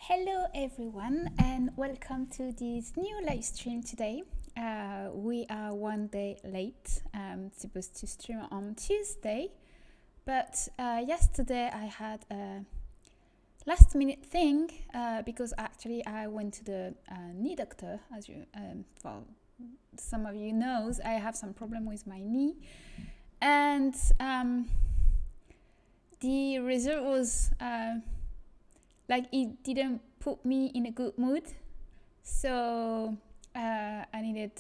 Hello everyone and welcome to this new live stream today. We are one day late. I'm supposed to stream on Tuesday, but yesterday I had a last minute thing because actually I went to the knee doctor. As you, well, some of you knows, I have some problem with my knee, and the result was like it didn't put me in a good mood, so I needed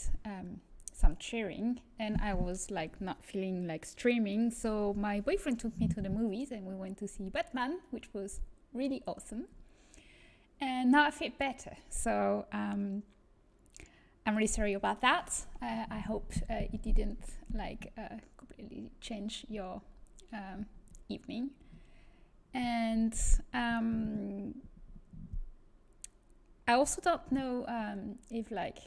some cheering, and I was like not feeling like streaming. So my boyfriend took me to the movies, and we went to see Batman, which was really awesome. And now I feel better. So I'm really sorry about that. I hope it didn't like completely change your evening. And I also don't know if like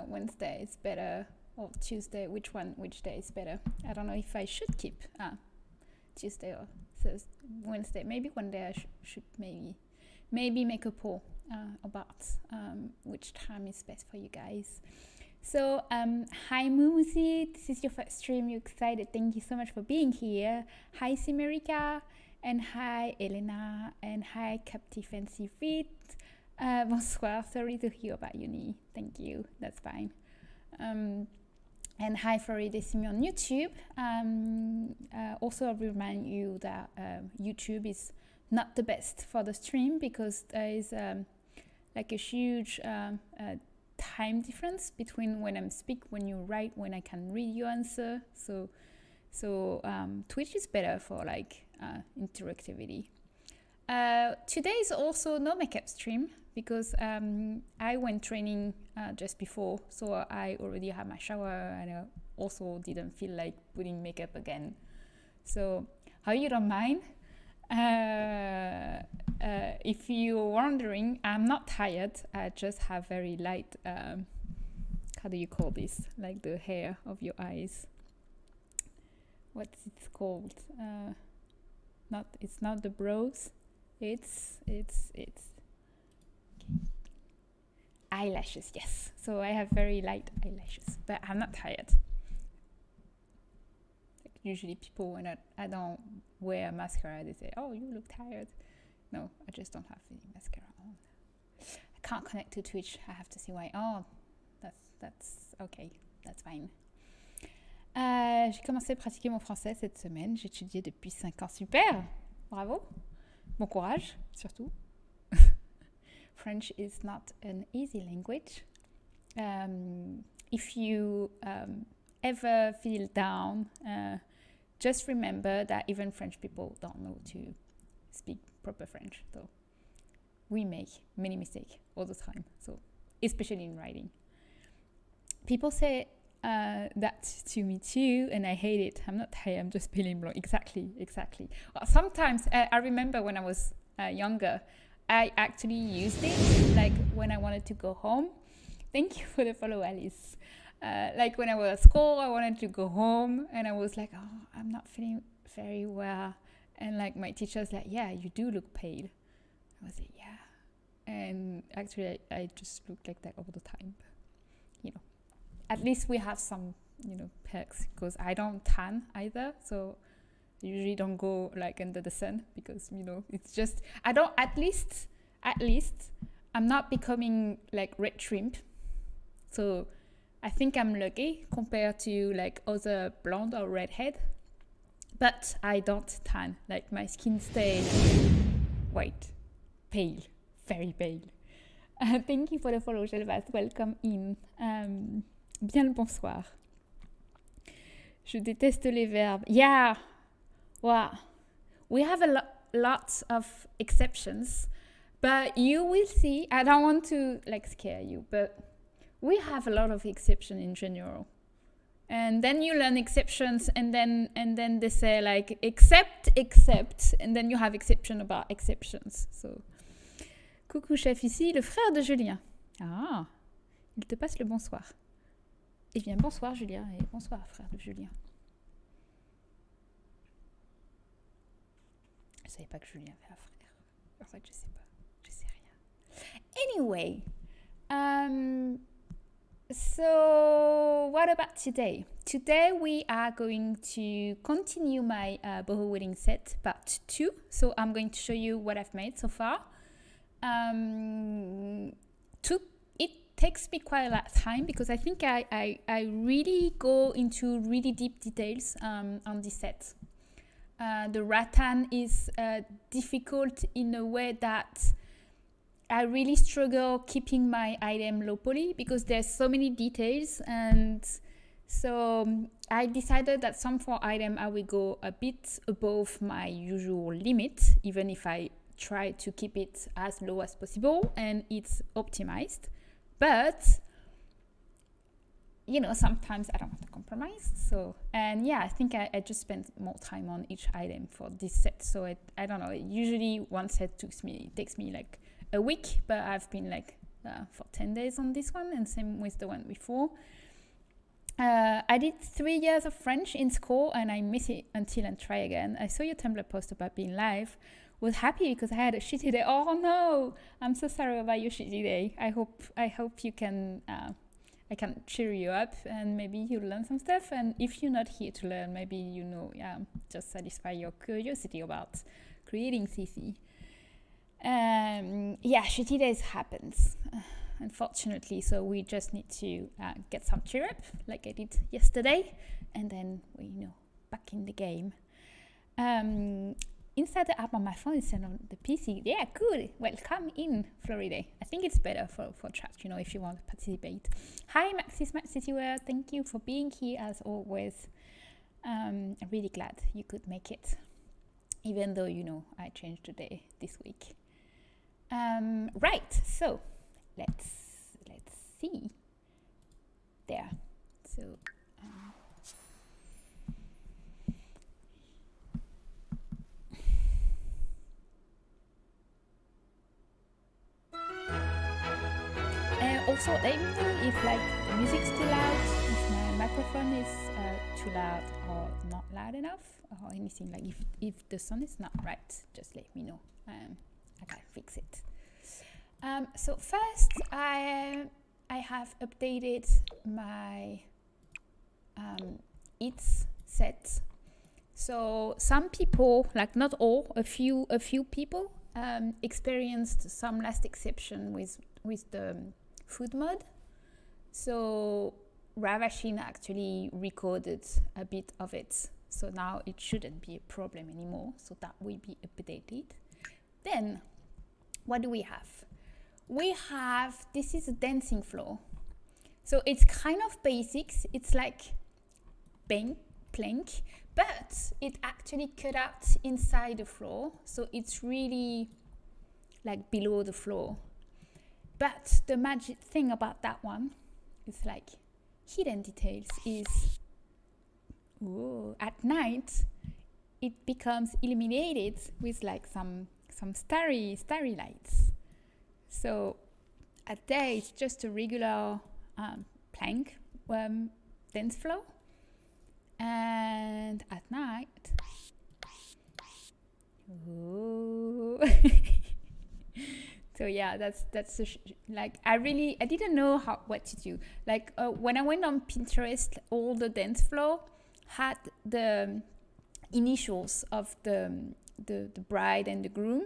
Wednesday is better or Tuesday, which day is better. I don't know if I should keep Tuesday or Thursday, Wednesday. Maybe one day I should maybe make a poll about which time is best for you guys. So hi Mumusi, this is your first stream. You're excited. Thank you so much for being here. Hi Simerica. And hi Elena, and hi Capti Fancy Feet. Bonsoir, sorry to hear about uni. Thank you, that's fine. And hi Floride Simi on YouTube. Also, I'll remind you that YouTube is not the best for the stream because there is like a huge time difference between when I speak, when you write, when I can read your answer. So Twitch is better for like interactivity. Today is also no makeup stream because I went training just before, so I already had my shower and I also didn't feel like putting makeup again. So how you don't mind? If you're wondering, I'm not tired. I just have very light, how do you call this? Like the hair of your eyes. What's it called? It's not the brows. It's okay. Eyelashes. Yes. So I have very light eyelashes, but I'm not tired. Like usually people when I don't wear mascara, they say, "Oh, you look tired." No, I just don't have any mascara on. I can't connect to Twitch. I have to see why. Oh, that's okay. That's fine. J'ai commencé à pratiquer mon français cette semaine. J'ai étudié depuis 5 ans. Super! Bravo! Bon courage, surtout. French is not an easy language. If you ever feel down, just remember that even French people don't know to speak proper French. So we make many mistakes all the time. So especially in writing. People say that to me too, and I hate it. I'm not tired, I'm just feeling blanc. Exactly. Sometimes I remember when I was younger, I actually used it like when I wanted to go home. Thank you for the follow, Alice. Like when I was at school, I wanted to go home and I was like, oh, I'm not feeling very well. And like my teacher's like, yeah, you do look pale. I was like, yeah. And actually I just look like that all the time. You know. At least we have some, perks because I don't tan either. So I usually don't go like under the sun because, it's just, I don't, at least, I'm not becoming like red shrimp. So I think I'm lucky compared to like other blonde or redhead. But I don't tan. Like my skin stays white, pale, very pale. Thank you for the follow, Gelvas. Welcome in. Bien le bonsoir. Je déteste les verbes. Yeah. Wow. We have a lot of exceptions, but you will see, I don't want to like scare you, but we have a lot of exceptions in general. And then you learn exceptions and then they say like except, and then you have exception about exceptions. So, coucou chef, ici le frère de Julien. Ah, il te passe le bonsoir. Eh bien, bonsoir Julien et bonsoir frère de Julien. Je savais pas que Julien avait un frère. En fait, je sais pas rien. Anyway, so what about today? Today we are going to continue my boho wedding set part 2. So I'm going to show you what I've made so far. It takes me quite a lot of time because I think I really go into really deep details on this set. The rattan is difficult in a way that I really struggle keeping my item low poly because there's so many details, and so I decided that some for item I will go a bit above my usual limit, even if I try to keep it as low as possible and it's optimized. But you know, sometimes I don't want to compromise. So, and yeah, I think I just spent more time on each item for this set. So I don't know, usually one set takes me like a week, but I've been like for 10 days on this one, and same with the one before. I did 3 years of French in school and I miss it until I try again. I saw your Tumblr post about being live. Was happy because I had a shitty day. Oh no, I'm so sorry about your shitty day. I hope you can I can cheer you up and maybe you learn some stuff. And if you're not here to learn, maybe just satisfy your curiosity about creating CC. Shitty days happens, unfortunately. So we just need to get some cheer up, like I did yesterday, and then we back in the game. Inside the app on my phone instead on the PC. Yeah, good. Welcome in, Florida. I think it's better for chat, if you want to participate. Hi, Maxis World. Thank you for being here as always. I'm really glad you could make it, even though I changed the day this week. Right. So let's see. There. So. Also, let me know if the music's too loud, if my microphone is too loud or not loud enough, or anything. Like if the sound is not right, just let me know. I can fix it. So first, I have updated my eats set. So some people, not all, a few people experienced some last exception with the food mode. So Ravasheen actually recorded a bit of it, so now it shouldn't be a problem anymore, so that will be updated. Then what do we have? This is a dancing floor, so it's kind of basics. It's like plank, but it actually cut out inside the floor, so it's really below the floor. But the magic thing about that one is hidden details is at night it becomes illuminated with some starry lights. So at day it's just a regular plank dance floor, and at night so yeah, that's I didn't know what to do. When I went on Pinterest, all the dance floor had the initials of the bride and the groom,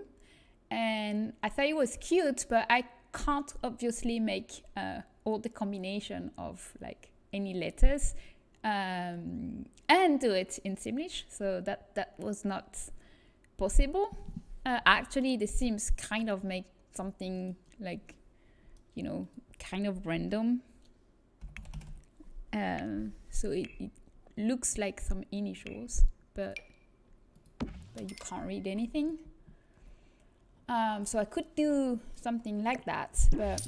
and I thought it was cute, but I can't obviously make all the combination of any letters and do it in Simlish, so that was not possible. Actually, the Sims kind of make something kind of random, so it looks like some initials, but you can't read anything. So I could do something like that, but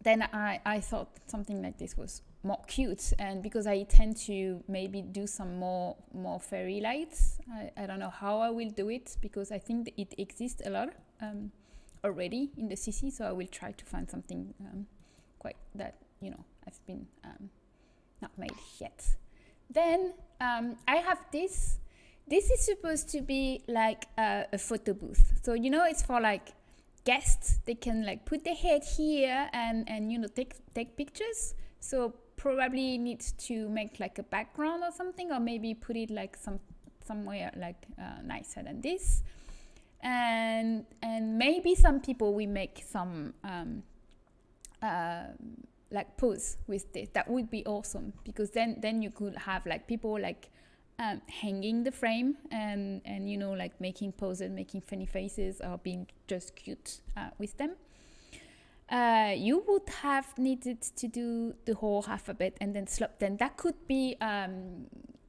then I thought something like this was more cute, and because I tend to maybe do some more fairy lights, I don't know how I will do it, because I think that it exists a lot already in the CC, so I will try to find something quite that has been not made yet. Then I have this. This is supposed to be a photo booth. So it's for guests, they can like put their head here and you know, take pictures. So probably need to make like a background or something, or maybe put it like somewhere like nicer than this. And maybe some people will make some like pose with this. That would be awesome, because then you could have like people like hanging the frame and you know, like making poses, making funny faces, or being just cute with them. You would have needed to do the whole alphabet and then slop them. That could be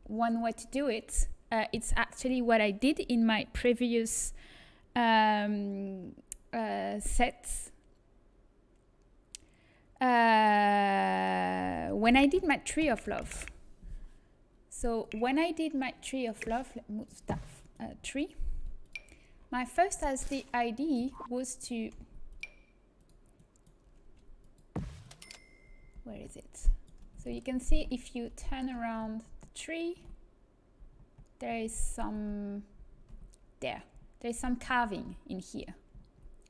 one way to do it. It's actually what I did in my previous sets. When I did my tree of love. So when I did my tree of love, let's move that tree. My first idea was to, where is it? So you can see if you turn around the tree, there is some carving in here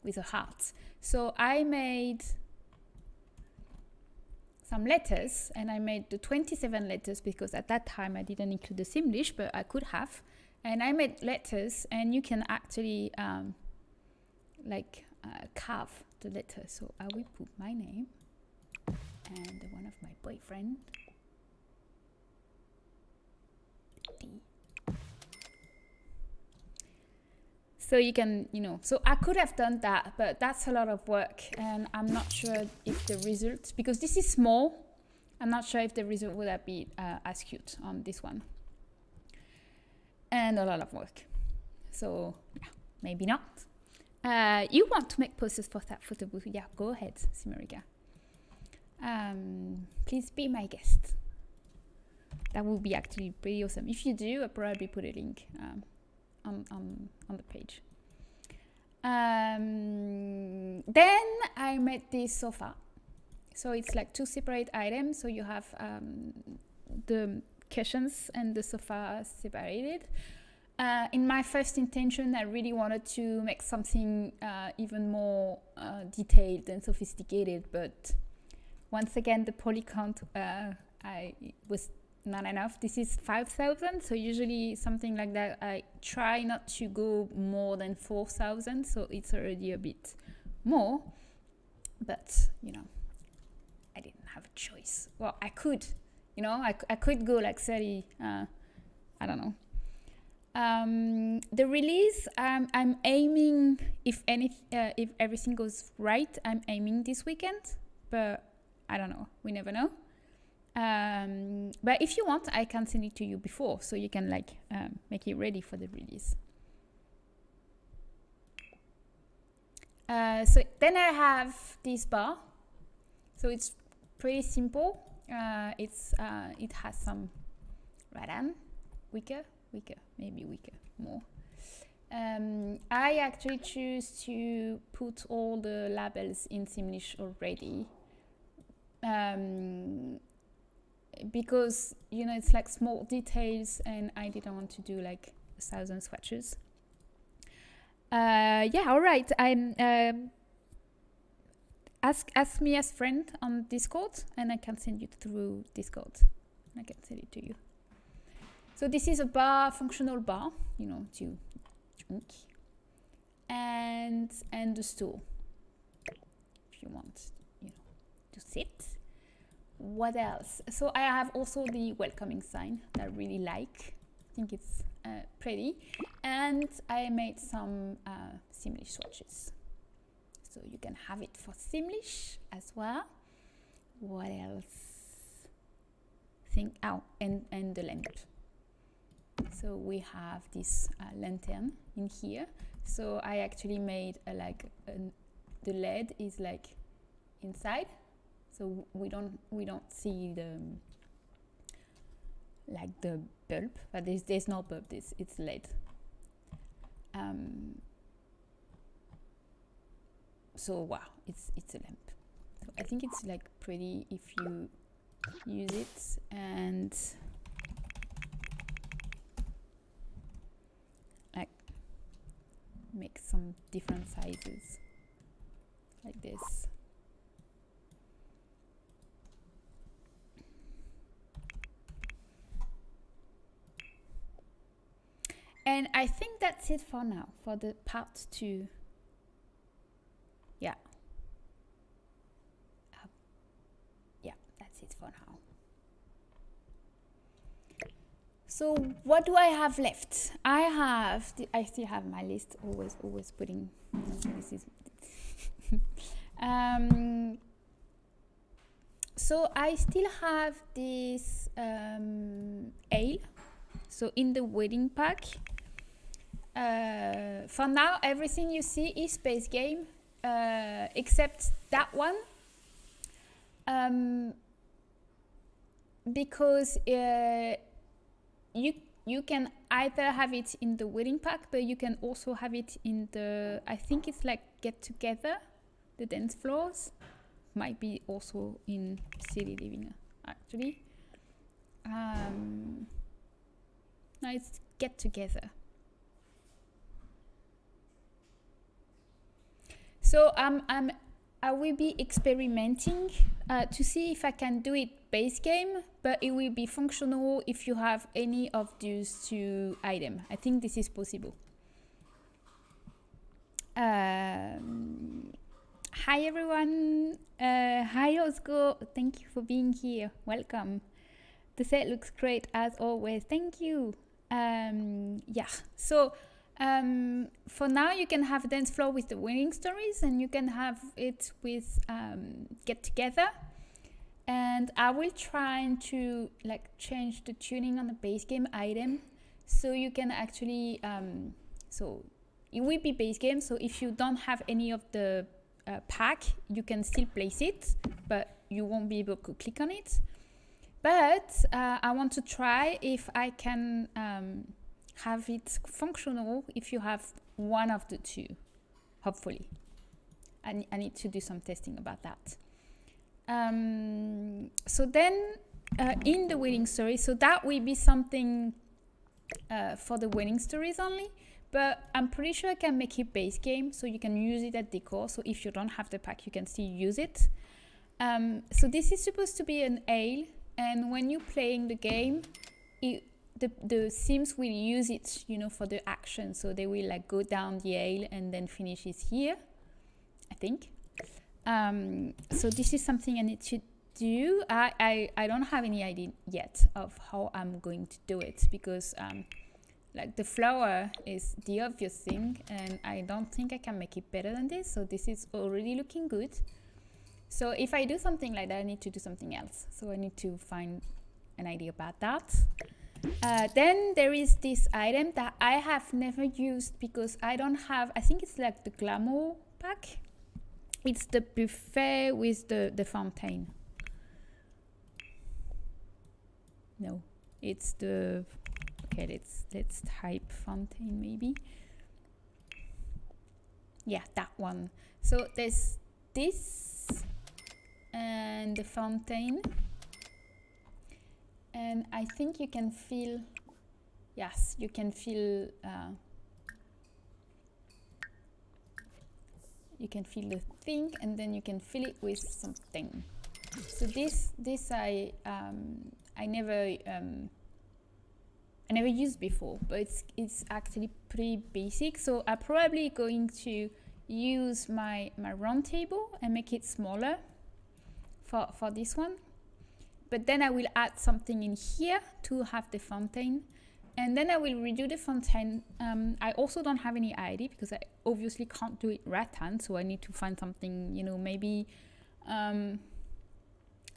with a heart. So I made some letters, and I made the 27 letters because at that time I didn't include the Simlish, but I could have. And I made letters, and you can actually carve the letters. So I will put my name and the one of my boyfriend. D. So you can, you know, so I could have done that, but that's a lot of work, and I'm not sure if the result, because this is small, I'm not sure if the result would have been as cute on this one. And a lot of work. So, yeah, maybe not. You want to make posters for that photo booth? Yeah, go ahead, Simerica. Please be my guest. That would be actually pretty awesome. If you do, I'll probably put a link on the page. Then I made this sofa. So it's like two separate items. So you have the cushions and the sofa separated. In my first intention, I really wanted to make something even more detailed and sophisticated, but once again, the poly count was not enough. This is 5,000, so usually something like that I try not to go more than 4,000, so it's already a bit more, but you know, I didn't have a choice. Well, I could, you know, I could go like 30, I don't know. The release, I'm aiming, if everything goes right, I'm aiming this weekend, but I don't know, we never know. But if you want, I can send it to you before, so you can like make it ready for the release. So then I have this bar. So it's pretty simple. It has some rattan, wicker, maybe wicker more. I actually choose to put all the labels in Simlish already. Because you know, it's like small details, and I didn't want to do like 1,000 swatches. Yeah, all right. I'm ask me as friend on Discord, and I can send you through Discord. I can send it to you. So this is a bar, functional bar, you know, to drink, and the stool, if you want, you know, to sit. What else? So I have also the welcoming sign that I really like. I think it's pretty. And I made some Simlish swatches. So you can have it for Simlish as well. What else? And the lamp. So we have this lantern in here. So I actually made the LED is like inside. So we don't see the bulb, but there's no bulb. It's LED. So wow, it's a lamp. So I think it's like pretty if you use it and like make some different sizes. like this. And I think that's it for now, for the part 2. Yeah. Yeah, that's it for now. So what do I have left? I still have my list, always putting, this is, so I still have this ale. So in the wedding pack, for now, everything you see is base game, except that one, because you can either have it in the wedding pack, but you can also have it in the, I think it's like Get Together, the dance floors. Might be also in City Living, actually. No, it's Get Together. So I will be experimenting to see if I can do it base game, but it will be functional if you have any of those 2 items. I think this is possible. Hi everyone. Hi Osgo. Thank you for being here. Welcome. The set looks great as always. Thank you. Yeah. So for now, you can have dance floor with the winning stories, and you can have it with Get Together. And I will try to like change the tuning on the base game item, so you can actually so it will be base game. So if you don't have any of the pack, you can still place it, but you won't be able to click on it. But I want to try if I can have it functional if you have one of the 2, hopefully. I need to do some testing about that. So then in the wedding story, so that will be something for the wedding stories only, but I'm pretty sure I can make it base game, so you can use it at decor. So if you don't have the pack, you can still use it. So this is supposed to be an ale, and when you're playing the game, the Sims will use it, you know, for the action. So they will like go down the ale and then finish it here, I think. So this is something I need to do. I don't have any idea yet of how I'm going to do it, because like the flower is the obvious thing, and I don't think I can make it better than this. So this is already looking good. So if I do something like that, I need to do something else. So I need to find an idea about that. Then there is this item that I have never used because I don't have, I think it's like the glamour pack. It's the buffet with the fountain. No, it's the, okay, let's type fountain maybe. Yeah, that one. So there's this and the fountain. And I think you can feel, yes, you can feel the thing, and then you can fill it with something. So this I never used before, but it's actually pretty basic. So I'm probably going to use my round table and make it smaller for this one. But then I will add something in here to have the fountain. And then I will redo the fountain. I also don't have any idea because I obviously can't do it rattan. So I need to find something, you know, maybe, I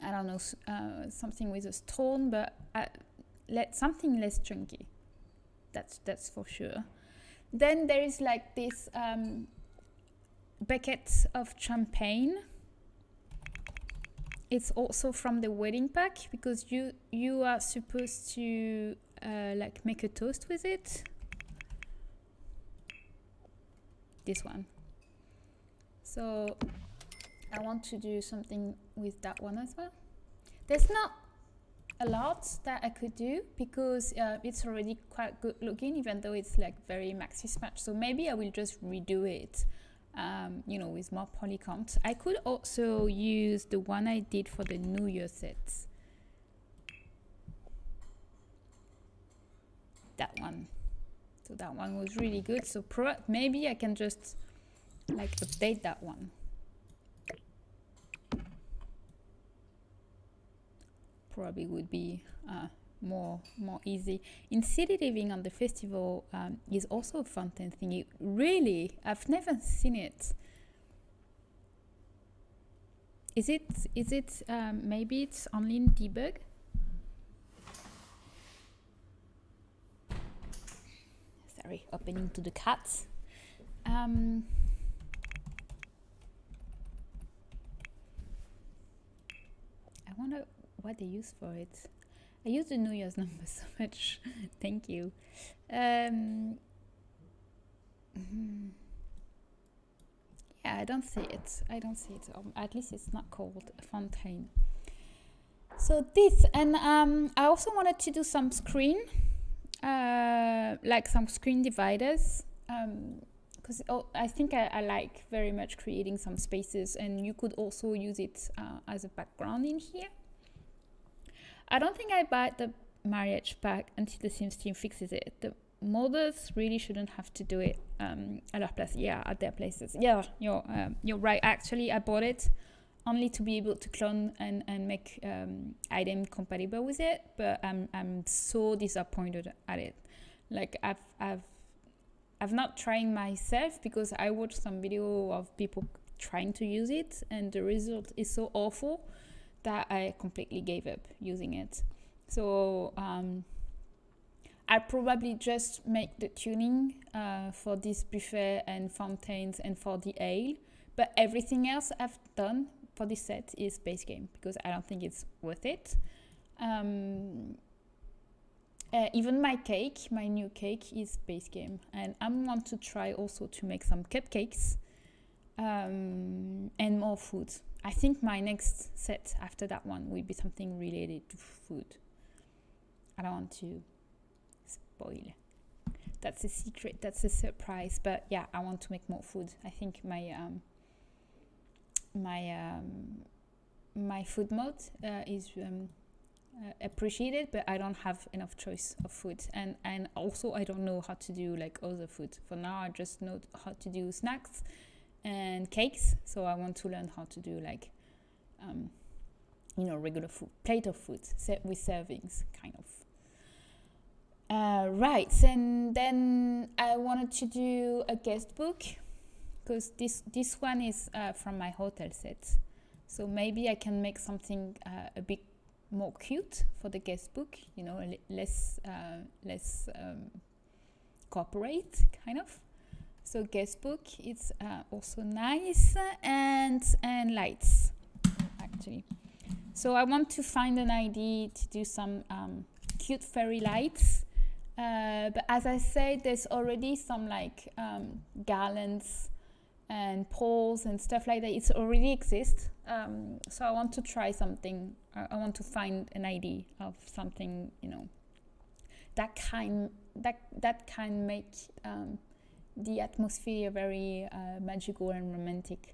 don't know, something with a stone, but something less chunky. That's for sure. Then there is like this bucket of champagne. It's also from the wedding pack because you are supposed to like make a toast with it. This one. So I want to do something with that one as well. There's not a lot that I could do because it's already quite good looking, even though it's like very maxi smash. So maybe I will just redo it you know, with more poly count. I could also use the one I did for the New Year sets. That one. So that one was really good. So maybe I can just like update that one. Probably would be more easy. In city living on the festival is also a fountain thing. Really, I've never seen it. Is it maybe it's only in debug? Sorry, opening to the cats. I wonder what they use for it. I use the New Year's number so much. Thank you. Yeah, I don't see it. At least it's not called a fountain. So this, and I also wanted to do some screen, like some screen dividers, because I think I like very much creating some spaces, and you could also use it as a background in here. I don't think I buy the marriage pack until the Sims team fixes it. The modders really shouldn't have to do it at their place. Yeah, at their places. Yeah, you're right. Actually, I bought it only to be able to clone and make item compatible with it. But I'm so disappointed at it. Like I've not tried myself because I watched some video of people trying to use it, and the result is so awful that I completely gave up using it. So I probably just make the tuning for this buffet and fountains and for the ale, but everything else I've done for this set is base game because I don't think it's worth it. Even my new cake is base game, and I want to try also to make some cupcakes and more food. I think my next set after that one will be something related to food. I don't want to spoil. That's a secret. That's a surprise. But yeah, I want to make more food. I think my food mode is appreciated, but I don't have enough choice of food, and also I don't know how to do like other food. For now, I just know how to do snacks and cakes, so I want to learn how to do like regular food, plate of food with servings, kind of. Right, and then I wanted to do a guest book because this one is from my hotel set, so maybe I can make something a bit more cute for the guest book, less corporate kind of. So guest book, it's also nice, and lights actually. So I want to find an idea to do some cute fairy lights, but as I said, there's already some like garlands and poles and stuff like that. It already exists, so I want to try something. I want to find an idea of something that can make the atmosphere very magical and romantic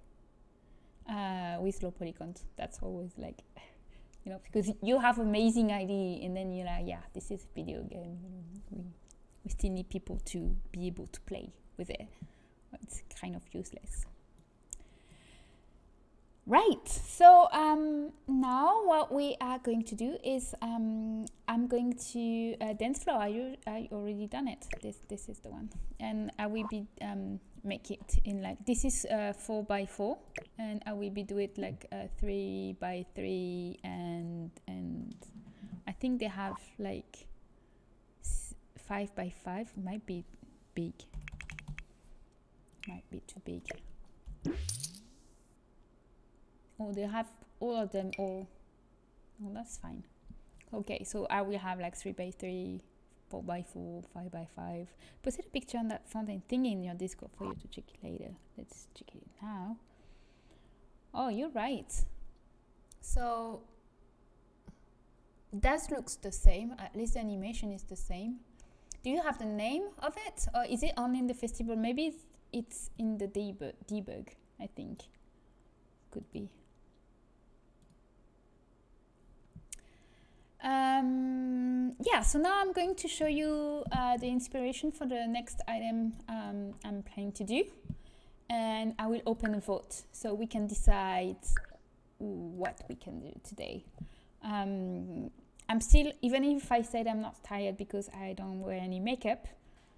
with low polygons. That's always like, because you have amazing idea and then you're like, yeah, this is a video game. We still need people to be able to play with it. It's kind of useless. Right, so now what we are going to do is I'm going to dance floor. I already done it. This is the one, and I will be make it in like, this is 4x4, and I will be do it like 3x3, and I think they have like 5x5. Might be big. Might be too big. Oh, they have all of them all. Oh, that's fine. Okay, so I will have like 3x3, 4x4, 5x5. Put a picture on that fountain thing in your Discord for you to check it later. Let's check it now. Oh, you're right. So that looks the same. At least the animation is the same. Do you have the name of it, or is it only in the festival? Maybe it's in the debug, I think. Could be. Yeah, so now I'm going to show you the inspiration for the next item I'm planning to do, and I will open a vote so we can decide what we can do today. I'm still, even if I said I'm not tired because I don't wear any makeup,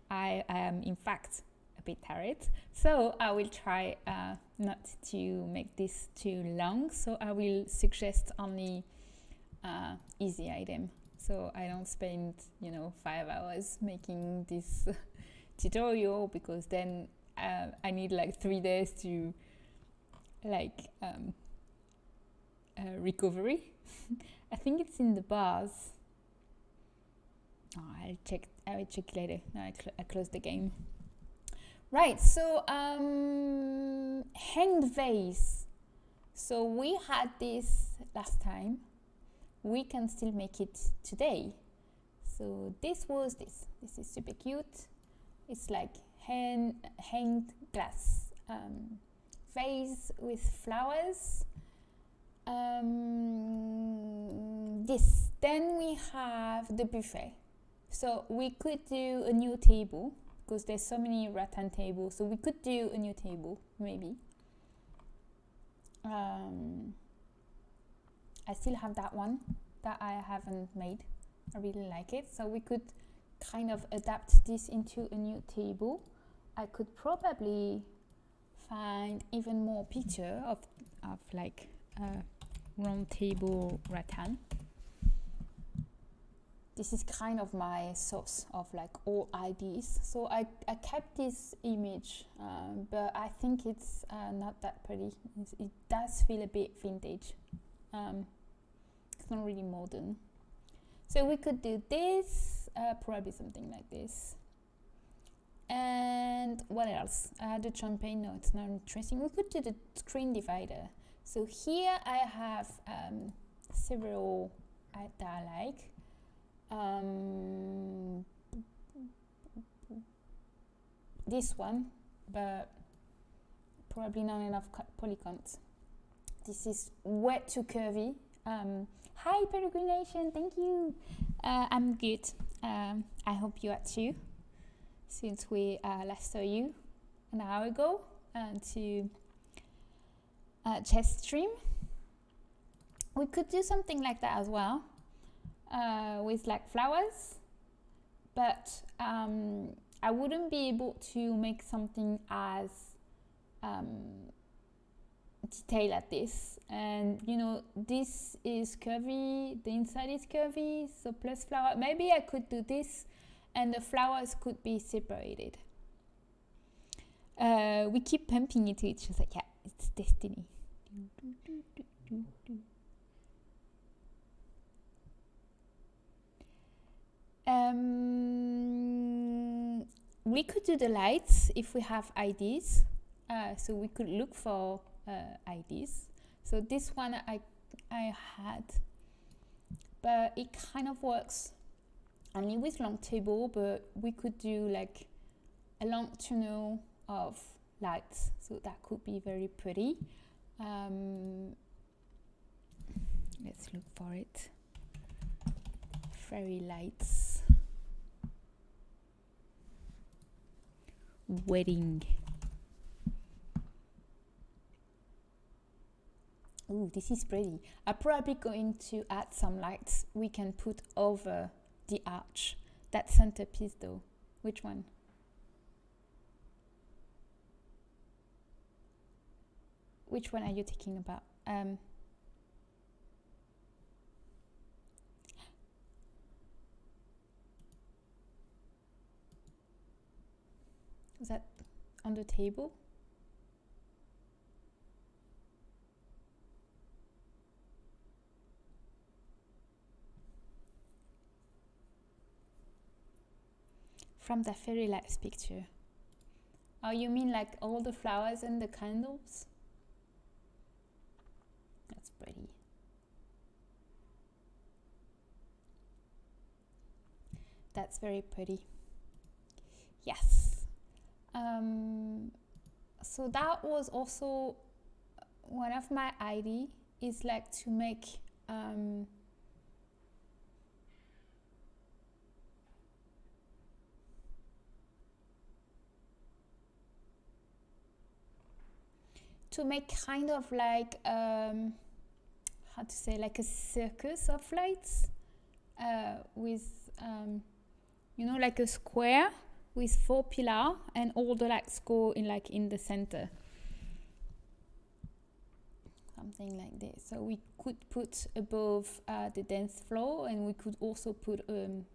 I am in fact a bit tired, so I will try not to make this too long, so I will suggest only easy item, so I don't spend 5 hours making this tutorial, because then I need like 3 days to recovery. I think it's in the bars. Oh, I will check later. No, I close the game. Right, so hanged vase. So we had this last time. We can still make it today. So this is super cute. It's like hanged glass vase with flowers. Then we have the buffet. So we could do a new table, because there's so many rattan tables, so we could do a new table maybe. I still have that one that I haven't made. I really like it. So we could kind of adapt this into a new table. I could probably find even more picture of like a round table rattan. This is kind of my source of like all ideas. So I kept this image, but I think it's not that pretty. It does feel a bit vintage. It's not really modern. So we could do this, probably something like this. And what else? The champagne, no, it's not interesting. We could do the screen divider. So here I have several that I like. This one, but probably not enough polygons. This is way too curvy. Hi Peregrination, thank you. I'm good. I hope you are too, since we last saw you an hour ago to chest stream. We could do something like that as well, with like flowers, but I wouldn't be able to make something as detailed as this. And this is curvy, the inside is curvy, so plus flower. Maybe I could do this and the flowers could be separated. We keep pumping into each other. Yeah, it's destiny. We could do the lights if we have ideas. So we could look for ideas. So this one I had, but it kind of works only with long table, but we could do like a long tunnel of lights, so that could be very pretty. Let's look for it. Fairy lights. Wedding. Ooh, this is pretty. I'm probably going to add some lights we can put over the arch. That centerpiece though. Which one? Which one are you thinking about? Is that on the table? From the fairy lights picture. Oh, you mean like all the flowers and the candles? That's pretty. That's very pretty. Yes. So that was also one of my idea, is like to make kind of like how to say, like a circus of lights with you know, like a square with 4 pillars, and all the lights go in like in the center, something like this. So we could put above the dance floor, and we could also put on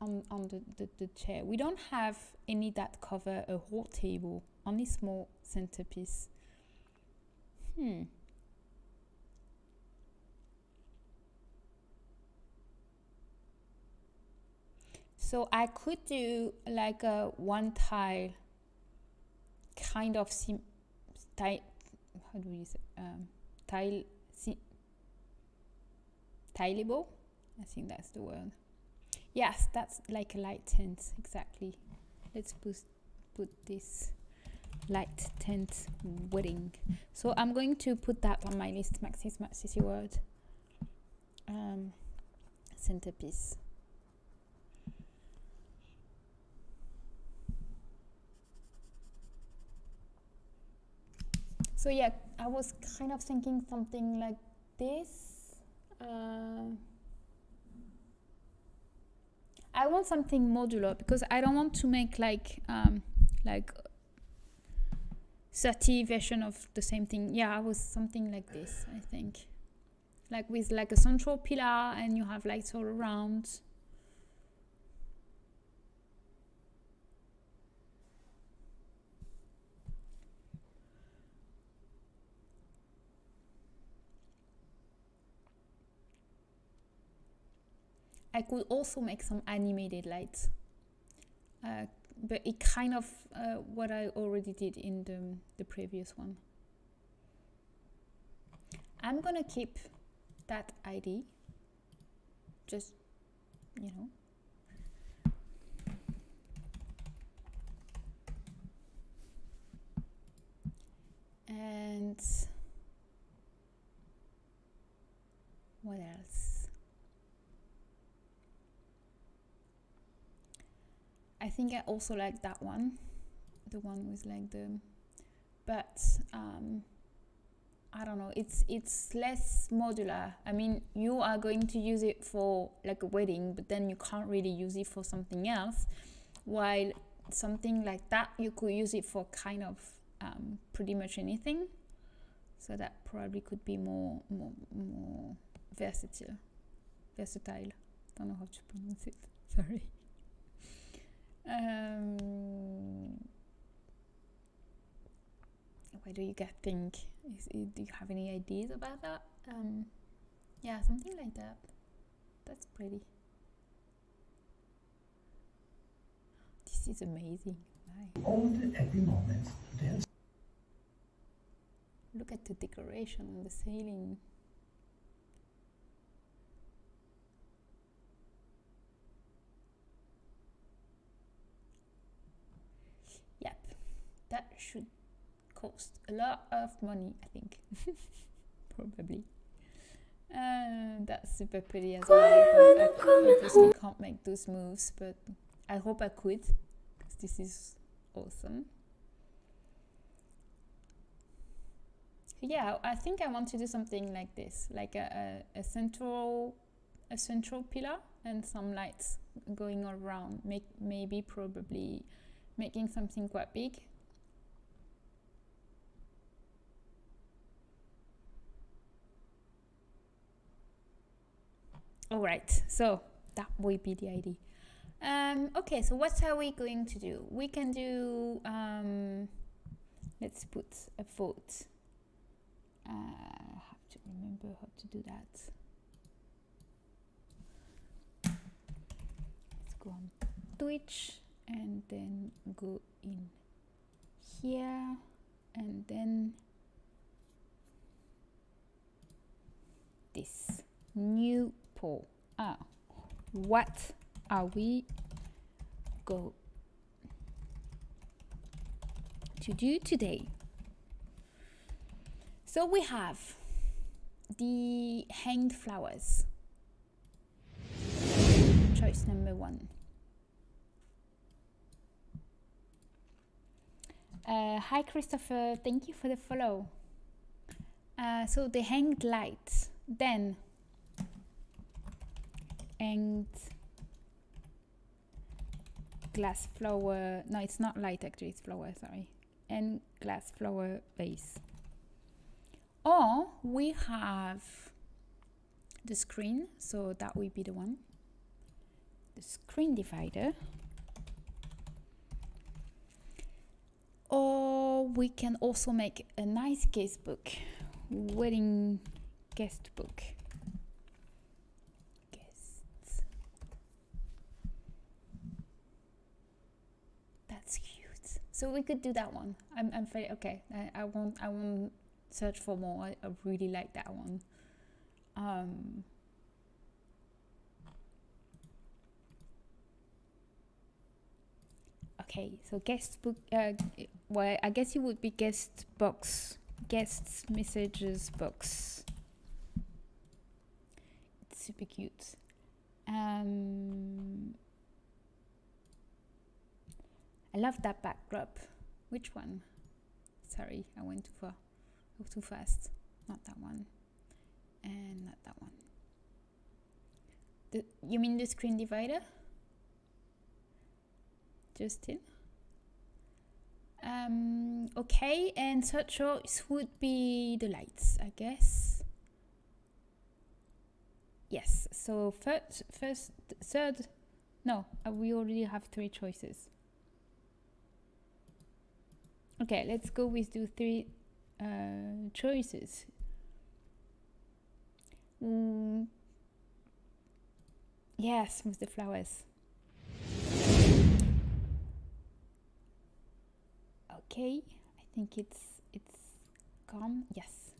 the chair. We don't have any that cover a whole table, only small centerpiece. So I could do like a one tile kind of tile, how do you say, tileable, I think that's the word. Yes, that's like a light tent, exactly. Let's put this light tent wedding. So I'm going to put that on my list, Maxis word. Centerpiece. So yeah, I was kind of thinking something like this. I want something modular, because I don't want to make like 30 version of the same thing. Yeah, I was something like this, I think. Like with like a central pillar, and you have lights all around. I could also make some animated lights, but it kind of what I already did in the previous one. I'm gonna keep that ID, just, you know. And what else? I think I also like that one, the one with like the, but I don't know, it's less modular. I mean, you are going to use it for like a wedding, but then you can't really use it for something else, while something like that, you could use it for kind of pretty much anything. So that probably could be more versatile. Don't know how to pronounce it, sorry. What do you guys think? Do you have any ideas about that? Yeah, something like that. That's pretty. This is amazing. Only at the moment there's. Look at the decoration on the ceiling. Yep, that should cost a lot of money, I think. Probably. That's super pretty as well. But I obviously can't make those moves, but I hope I could, because this is awesome. Yeah, I think I want to do something like this, like a central pillar and some lights going all around. Maybe probably making something quite big. All right, so that will be the idea. Okay, so what are we going to do? We can do, let's put a vote. I have to remember how to do that. Let's go on Twitch and then go in here and then this new poll. What are we to do today. So we have the hanged flowers. Choice number 1. Hi Christopher, thank you for the follow. So the hanged lights, then hanged glass flower, no it's not light actually, it's flower, sorry, and glass flower vase. Or we have the screen, so that will be the one, the screen divider. Or we can also make a nice guest book, wedding guest book. Guests. That's cute. So we could do that one. I'm very okay. I won't search for more. I really like that one. Okay, so guest book, well, I guess it would be guest box, guests messages box. It's super cute. I love that backdrop. Which one? Sorry, I went too far. Oh, too fast. Not that one. And not that one. You mean the screen divider? Justin. Okay, and third choice would be the lights, I guess. Yes, so third, no, we already have 3 choices. Okay, let's go with the 3 choices. Yes, with the flowers. Okay, I think it's calm. Yes.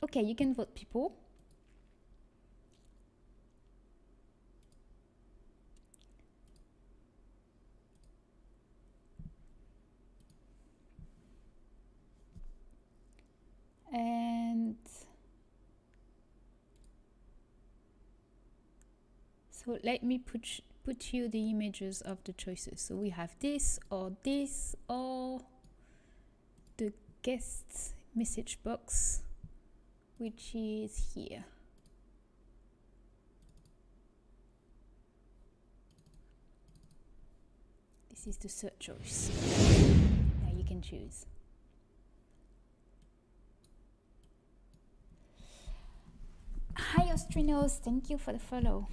Okay, you can vote, people. And so let me put you the images of the choices. So we have this or the guest message box, which is here. This is the third choice. Now you can choose. Hi Austrinos, thank you for the follow.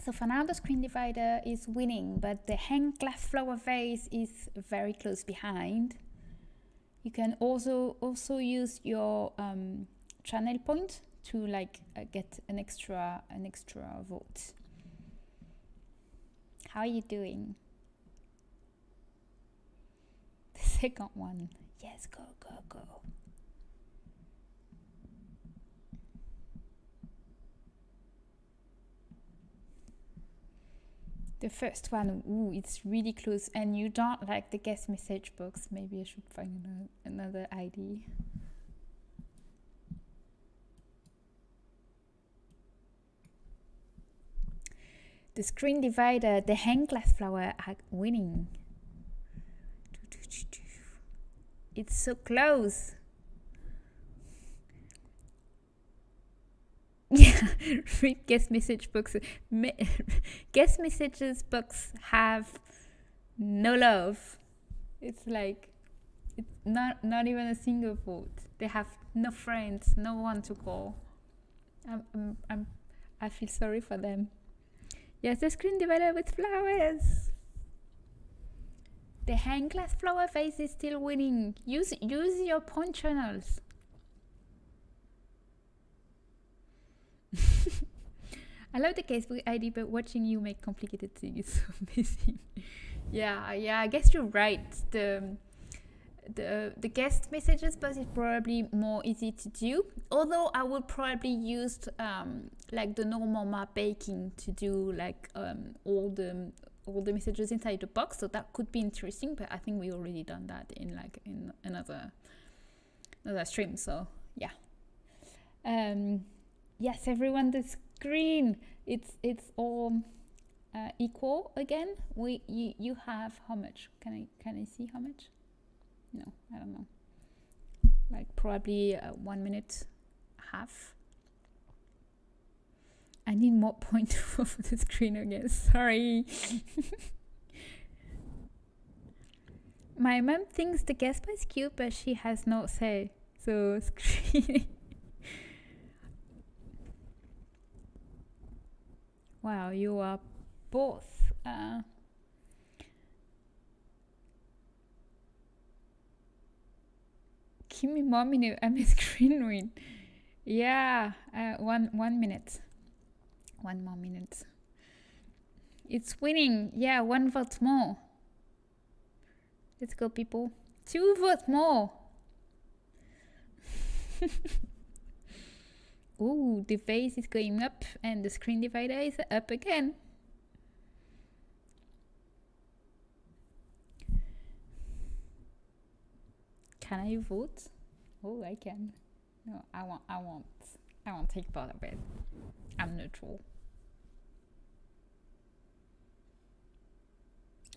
So for now the screen divider is winning, but the hanged glass flower vase is very close behind. You can also use your channel point to get an extra vote. How are you doing? The second one. Yes, go. The first one, ooh, it's really close, and you don't like the guest message box. Maybe I should find another ID. The screen divider, the hanged glass flower are winning. It's so close. Yeah, read guest message box. Guest messages box have no love. It's not even a single vote. They have no friends, no one to call. I feel sorry for them. Yes, the screen divider with flowers. The hanged glass flower vase is still winning. Use your point channels. I love the casebook ID, but watching you make complicated things is so busy. Yeah, I guess you're right. The guest messages box is probably more easy to do. Although I would probably use the normal map baking to do all all the messages inside the box, so that could be interesting, but I think we already done that in another stream. So yeah. Yes, everyone, the screen, it's all equal again. You have how much? Can I see how much? No, I don't know. Like probably 1 minute half. I need more point for the screen again. Sorry. My mom thinks the guest is cute, but she has no say. So screen. Wow, you are both. Give me more minute. I'm a screen win. Yeah, 1 minute. 1 more minute. It's winning. Yeah, 1 vote more. Let's go, people. 2 votes more. Ooh, the vase is going up and the screen divider is up again. Can I vote? Oh, I can. No, I won't take part of it. I'm neutral.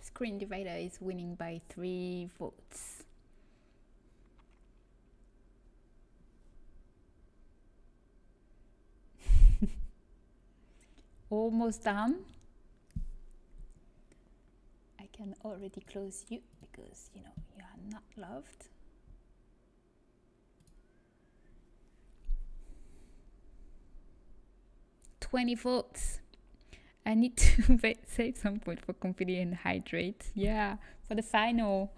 Screen divider is winning by 3 votes. Almost done. I can already close you because you are not loved. $20 votes. I need to save some point for company and hydrate. Yeah, for the final.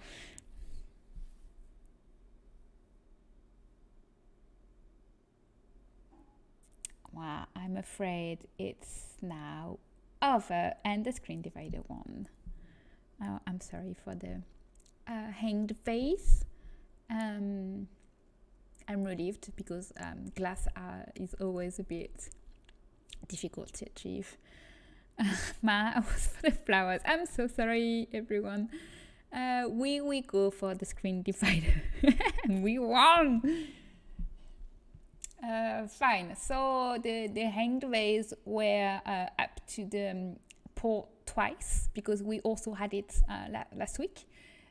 Wow, I'm afraid it's now over and the screen divider won. I'm sorry for the hanged face. I'm relieved because glass is always a bit difficult to achieve. I was for the flowers. I'm so sorry, everyone. We go for the screen divider. And we won. Fine. So the hanged vase were up to the port twice because we also had it last week,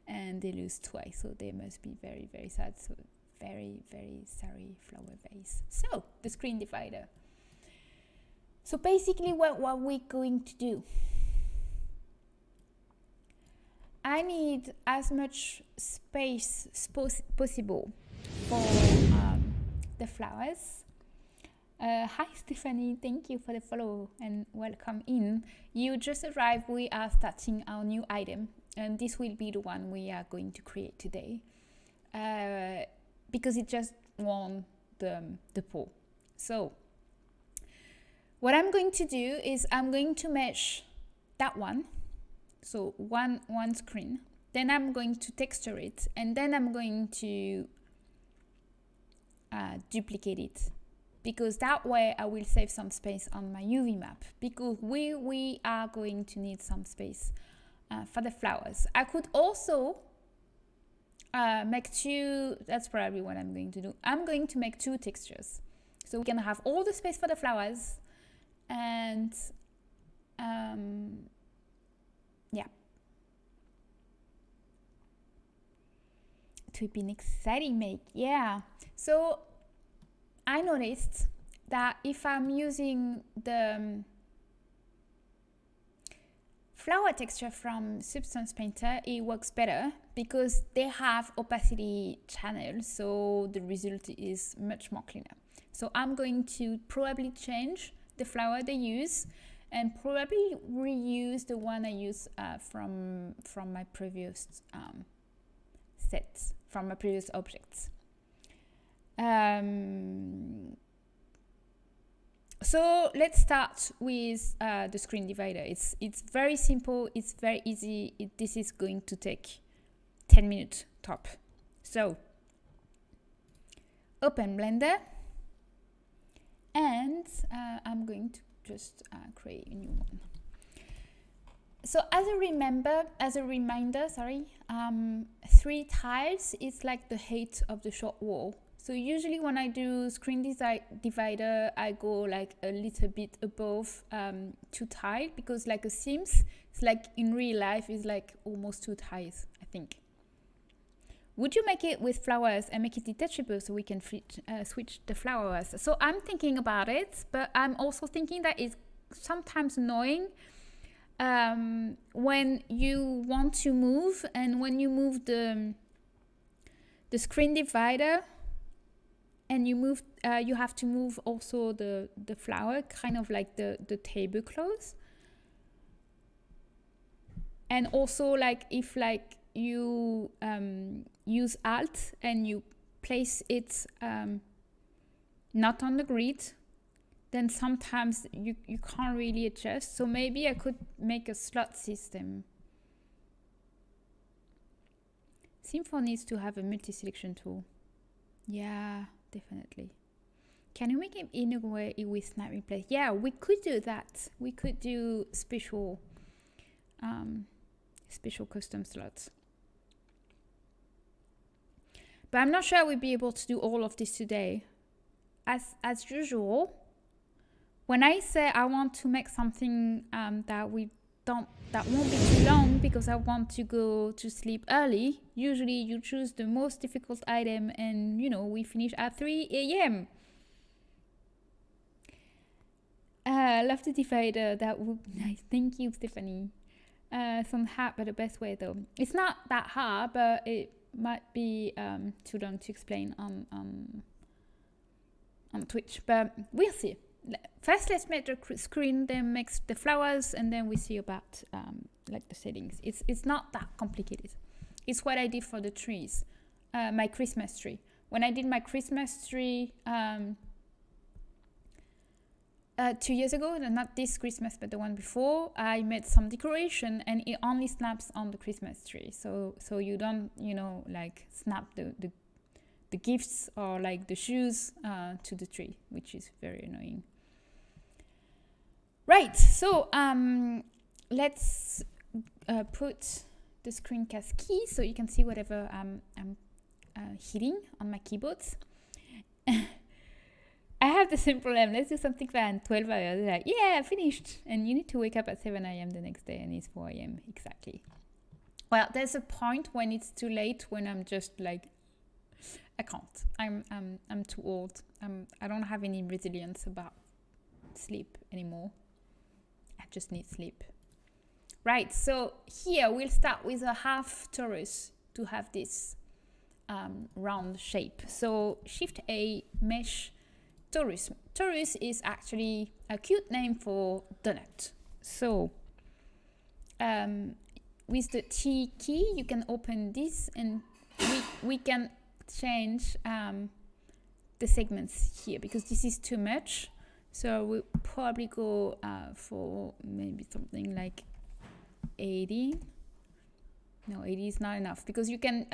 and they lose twice. So they must be very, very sad. So very, very sorry, flower vase. So the screen divider. So basically, what we're going to do? I need as much space possible for the flowers. Hi Stephanie, thank you for the follow and welcome in. You just arrived. We are starting our new item, and this will be the one we are going to create today because it just won the poll. So what I'm going to do is I'm going to mesh that one, so one screen, then I'm going to texture it, and then I'm going to duplicate it, because that way I will save some space on my UV map, because we are going to need some space for the flowers. I could also make 2, that's probably what I'm going to do. I'm going to make 2 textures, so we can have all the space for the flowers, and yeah, it would be an exciting make. Yeah, so I noticed that if I'm using the flower texture from Substance Painter, it works better because they have opacity channels, so the result is much more cleaner. So I'm going to probably change the flower they use and probably reuse the one I use from my previous sets, from my previous objects. So let's start with the screen divider. It's very simple, it's very easy. This is going to take 10 minutes top. So open Blender, and I'm going to just create a new one. So as a reminder, sorry, 3 tiles is like the height of the short wall. So usually when I do screen divider, I go like a little bit above 2 tiles, because like a Sims, it's like in real life is like almost 2 tiles, I think. Would you make it with flowers and make it detachable so we can switch the flowers? So I'm thinking about it, but I'm also thinking that it's sometimes annoying when you want to move, and when you move the screen divider and you move, you have to move also the flower, kind of like the tablecloth. And also like if like you use Alt and you place it not on the grid, then sometimes you can't really adjust. So maybe I could make a slot system. Symfony needs to have a multi-selection tool. Yeah, definitely. Can you make it in a way with snap replace? Yeah, we could do that. We could do special custom slots. But I'm not sure we'll be able to do all of this today. As usual, when I say I want to make something that won't be too long because I want to go to sleep early, usually you choose the most difficult item, and you know, we finish at 3 a.m. Love the divider. That would be nice. Thank you, Stephanie. Some hard, but the best way though. It's not that hard, but it might be too long to explain on Twitch. But we'll see. First, let's make the screen, then make the flowers, and then we see about like the settings. It's not that complicated. It's what I did for the trees, my Christmas tree. When I did my Christmas tree 2 years ago, not this Christmas, but the one before, I made some decoration, and it only snaps on the Christmas tree. So you don't, you know, like snap the gifts or like the shoes to the tree, which is very annoying. Right, so let's put the screencast key so you can see whatever I'm hitting on my keyboards. I have the same problem. Let's do something fun. 12 hours. Like, yeah, finished. And you need to wake up at 7 a.m. the next day, and it's 4 a.m. exactly. Well, there's a point when it's too late, when I'm just like, I can't. I'm too old. I don't have any resilience about sleep anymore. I just need sleep. Right, so here we'll start with a half torus to have this round shape. So Shift A, mesh, torus. Torus is actually a cute name for donut. So with the T key, you can open this, and we can change the segments here, because this is too much. So we'll probably go for maybe something like 80. No, 80 is not enough, because you can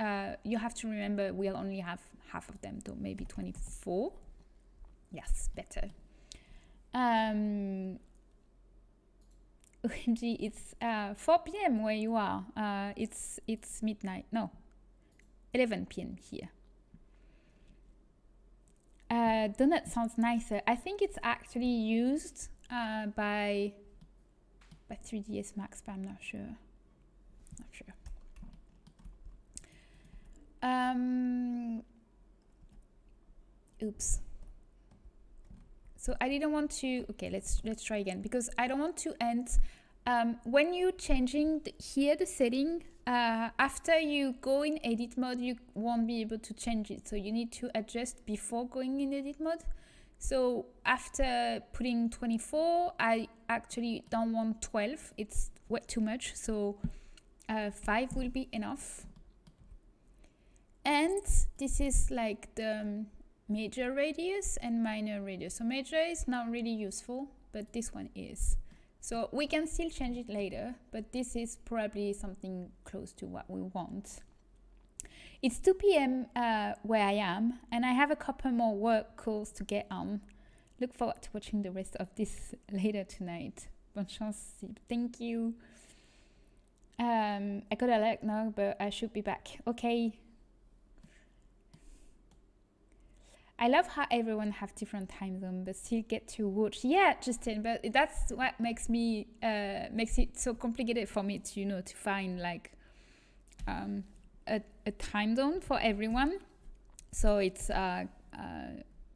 you have to remember we'll only have half of them, so maybe 24. Yes, better. OMG, it's 4 p.m. where you are. It's midnight. No, 11 p.m. here. Donut sounds nicer. I think it's actually used by 3ds Max, but I'm not sure. Oops. So I didn't want to. Okay, let's try again, because I don't want to end. When you're changing here the setting, after you go in edit mode, you won't be able to change it. So you need to adjust before going in edit mode. So after putting 24, I actually don't want 12. It's way too much. So 5 will be enough. And this is like the major radius and minor radius. So major is not really useful, but this one is. So we can still change it later, but this is probably something close to what we want. It's 2 p.m. Where I am, and I have a couple more work calls to get on. Look forward to watching the rest of this later tonight. Bonne chance. Thank you. I got a leg now, but I should be back. Okay. I love how everyone have different time zones, but still get to watch. Yeah, Justin, but that's what makes it so complicated for me to, to find like a time zone for everyone, so it's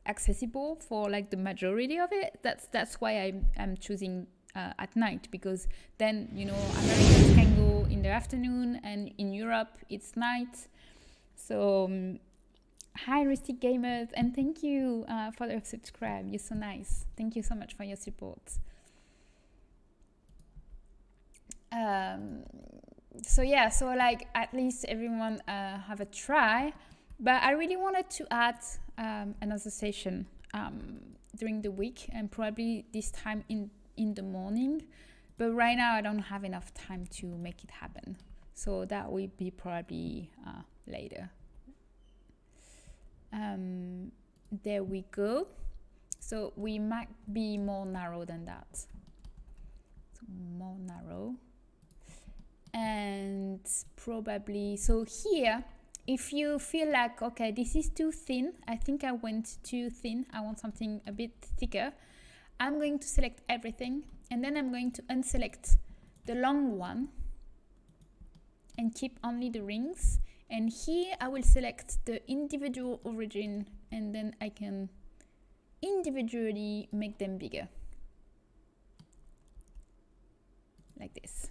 accessible for like the majority of it. That's why I'm choosing at night, because then Americans can go in the afternoon, and in Europe it's night. So hi Rustic Gamers, and thank you for the subscribe. You're so nice. Thank you so much for your support. So yeah, so like at least everyone have a try, but I really wanted to add another session during the week, and probably this time in the morning, but right now I don't have enough time to make it happen, so that will be probably later. There we go. So we might be more narrow than that, so more narrow. And probably, so here, if you feel like, okay, this is too thin, I think I went too thin, I want something a bit thicker, I'm going to select everything, and then I'm going to unselect the long one and keep only the rings. And here I will select the individual origin, and then I can individually make them bigger, like this.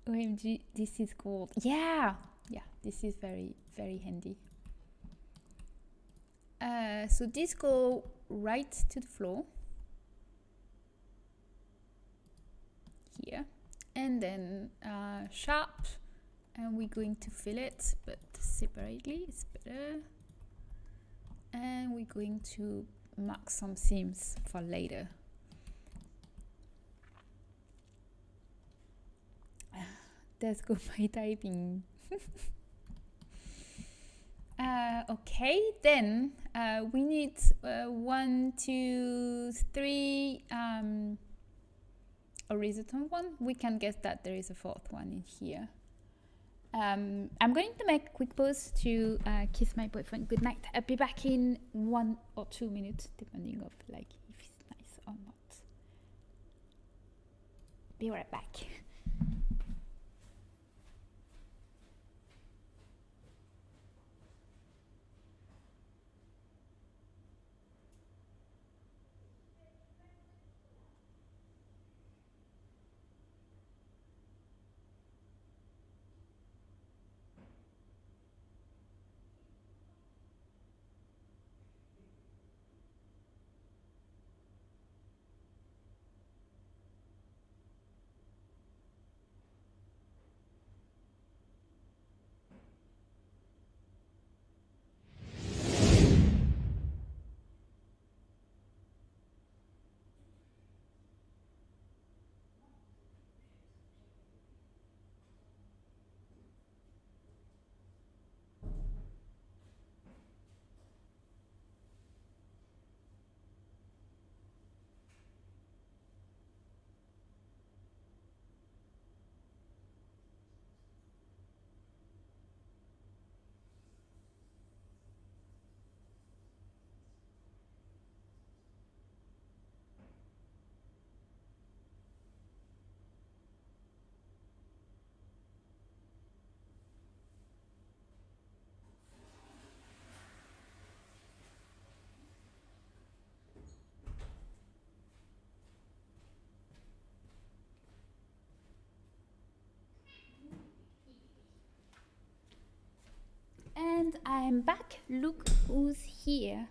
OMG, this is cool. Yeah, this is very, very handy. So this go right to the floor here, and then sharp, and we're going to fill it, but separately, it's better. And we're going to mark some seams for later. Let's go by typing. Okay, then we need 1, 2, 3 horizontal one. We can guess that there is a fourth one in here. I'm going to make a quick pause to kiss my boyfriend goodnight. I'll be back in 1 or 2 minutes, depending on like if it's nice or not. Be right back. And I'm back. Look who's here.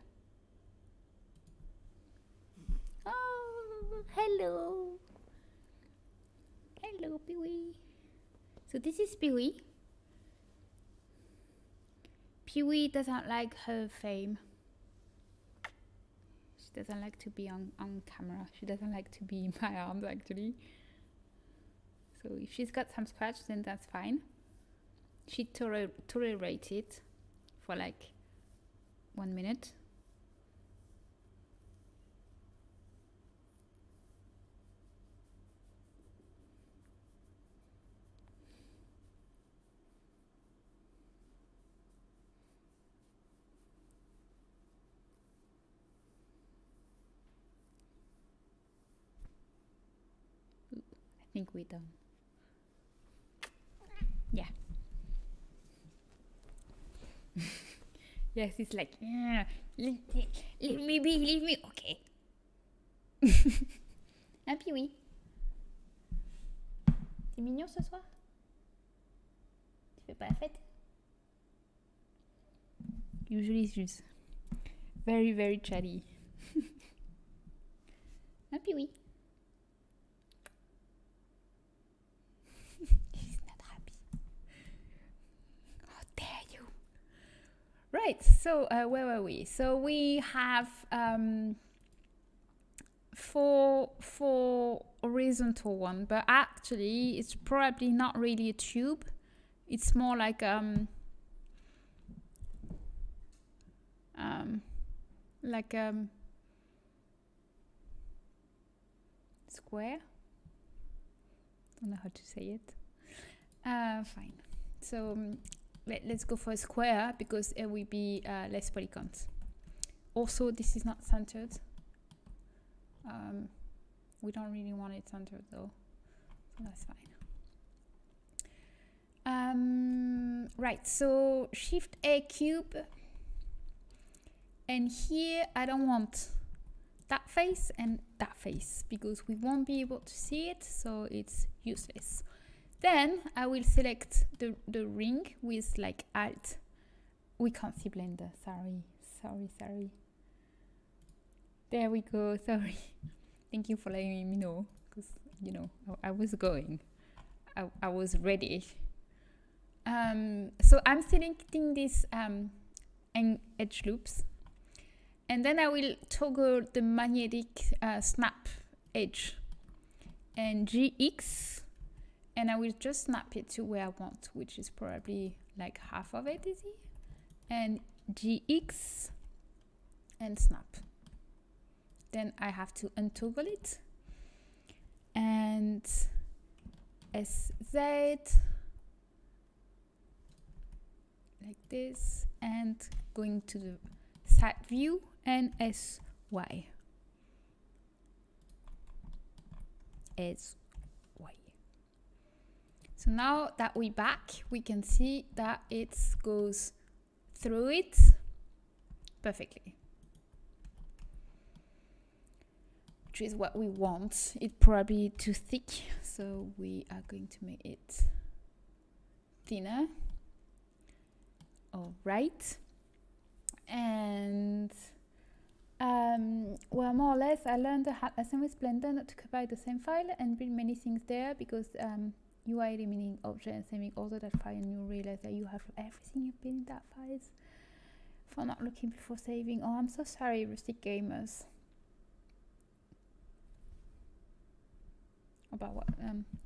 Oh, hello. Hello, Pee-wee. So this is Pee-wee. Pee-wee doesn't like her fame. She doesn't like to be on camera. She doesn't like to be in my arms, actually. So if she's got some scratch, then that's fine. She tolerated for like 1 minute. think we're done. Yeah. Yes, it's like, yeah, leave me, okay. Hein, puis oui. C'est mignon ce soir? Tu fais pas la fête? Usually it's just very, very chatty. Hein, puis oui. She's not happy. How dare you? Right, so where were we? So we have four horizontal one, but actually it's probably not really a tube. It's more like square. Don't know how to say it. Fine. So let's go for a square because it will be less polygons. Also, this is not centered. We don't really want it centered though, so that's fine. Right, so Shift A cube, and here I don't want that face and that face because we won't be able to see it, so it's useless. Then I will select the ring with like Alt. We can't see Blender, sorry. There we go, sorry. Thank you for letting me know, because, you know, I was going. I was ready. So I'm selecting this edge loops. And then I will toggle the magnetic snap edge and GX. And I will just snap it to where I want, which is probably like half of it, is it? And GX and snap. Then I have to untoggle it and SZ like this, and going to the side view and SY. So now that we're back, we can see that it goes through it perfectly. Which is what we want. It's probably too thick, so we are going to make it thinner. All right. And well, more or less, I learned how to assemble with Blender not to copy the same file and build many things there, because you are eliminating object and saving all of that file, and you realize that you have everything you've built in that file for not looking before saving. Oh, I'm so sorry, rustic gamers. About what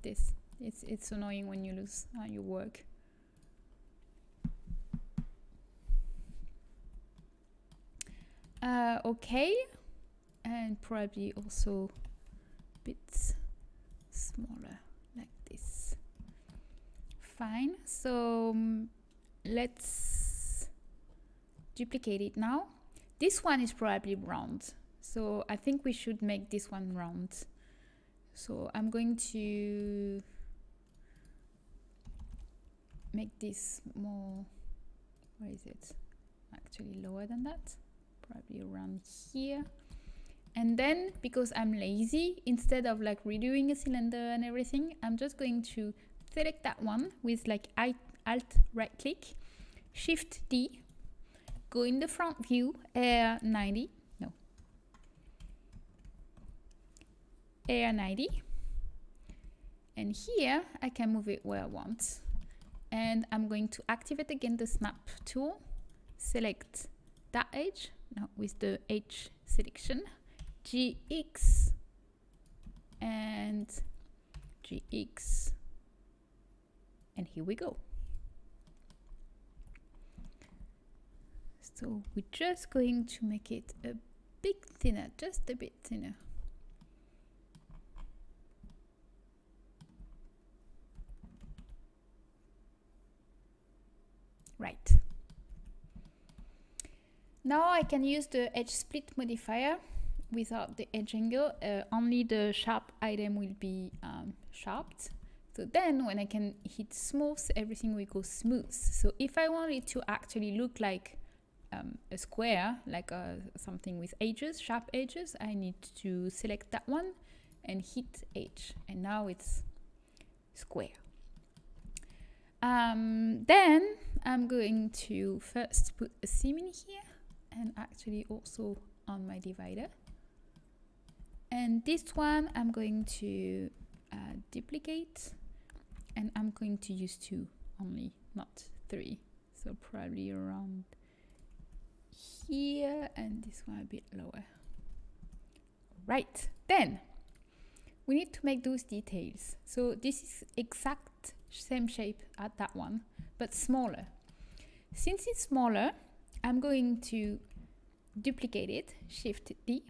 this it's annoying when you lose your work. Okay, and probably also a bit smaller like this. Fine, so let's duplicate it now. This one is probably round, so I think we should make this one round. So I'm going to make this more, where is it? Actually lower than that, probably around here. And then, because I'm lazy, instead of like redoing a cylinder and everything, I'm just going to select that one with like Alt right click, Shift D, go in the front view, Air 90, Air 90, and here I can move it where I want, and I'm going to activate again the snap tool, select that edge, now with the edge selection, GX and GX, and here we go. So we're just going to make it a bit thinner, just a bit thinner. Right. Now I can use the edge split modifier without the edge angle, only the sharp item will be sharpened. So then when I can hit smooth, everything will go smooth. So if I want it to actually look like a square, like something with edges, sharp edges, I need to select that one and hit edge. And now it's square. Then I'm going to first put a seam in here and actually also on my divider. And this one I'm going to duplicate, and I'm going to use 2 only, not 3. So probably around here, and this one a bit lower. Right, then we need to make those details. So this is exact same shape as that one, but smaller. Since it's smaller, I'm going to duplicate it, Shift D,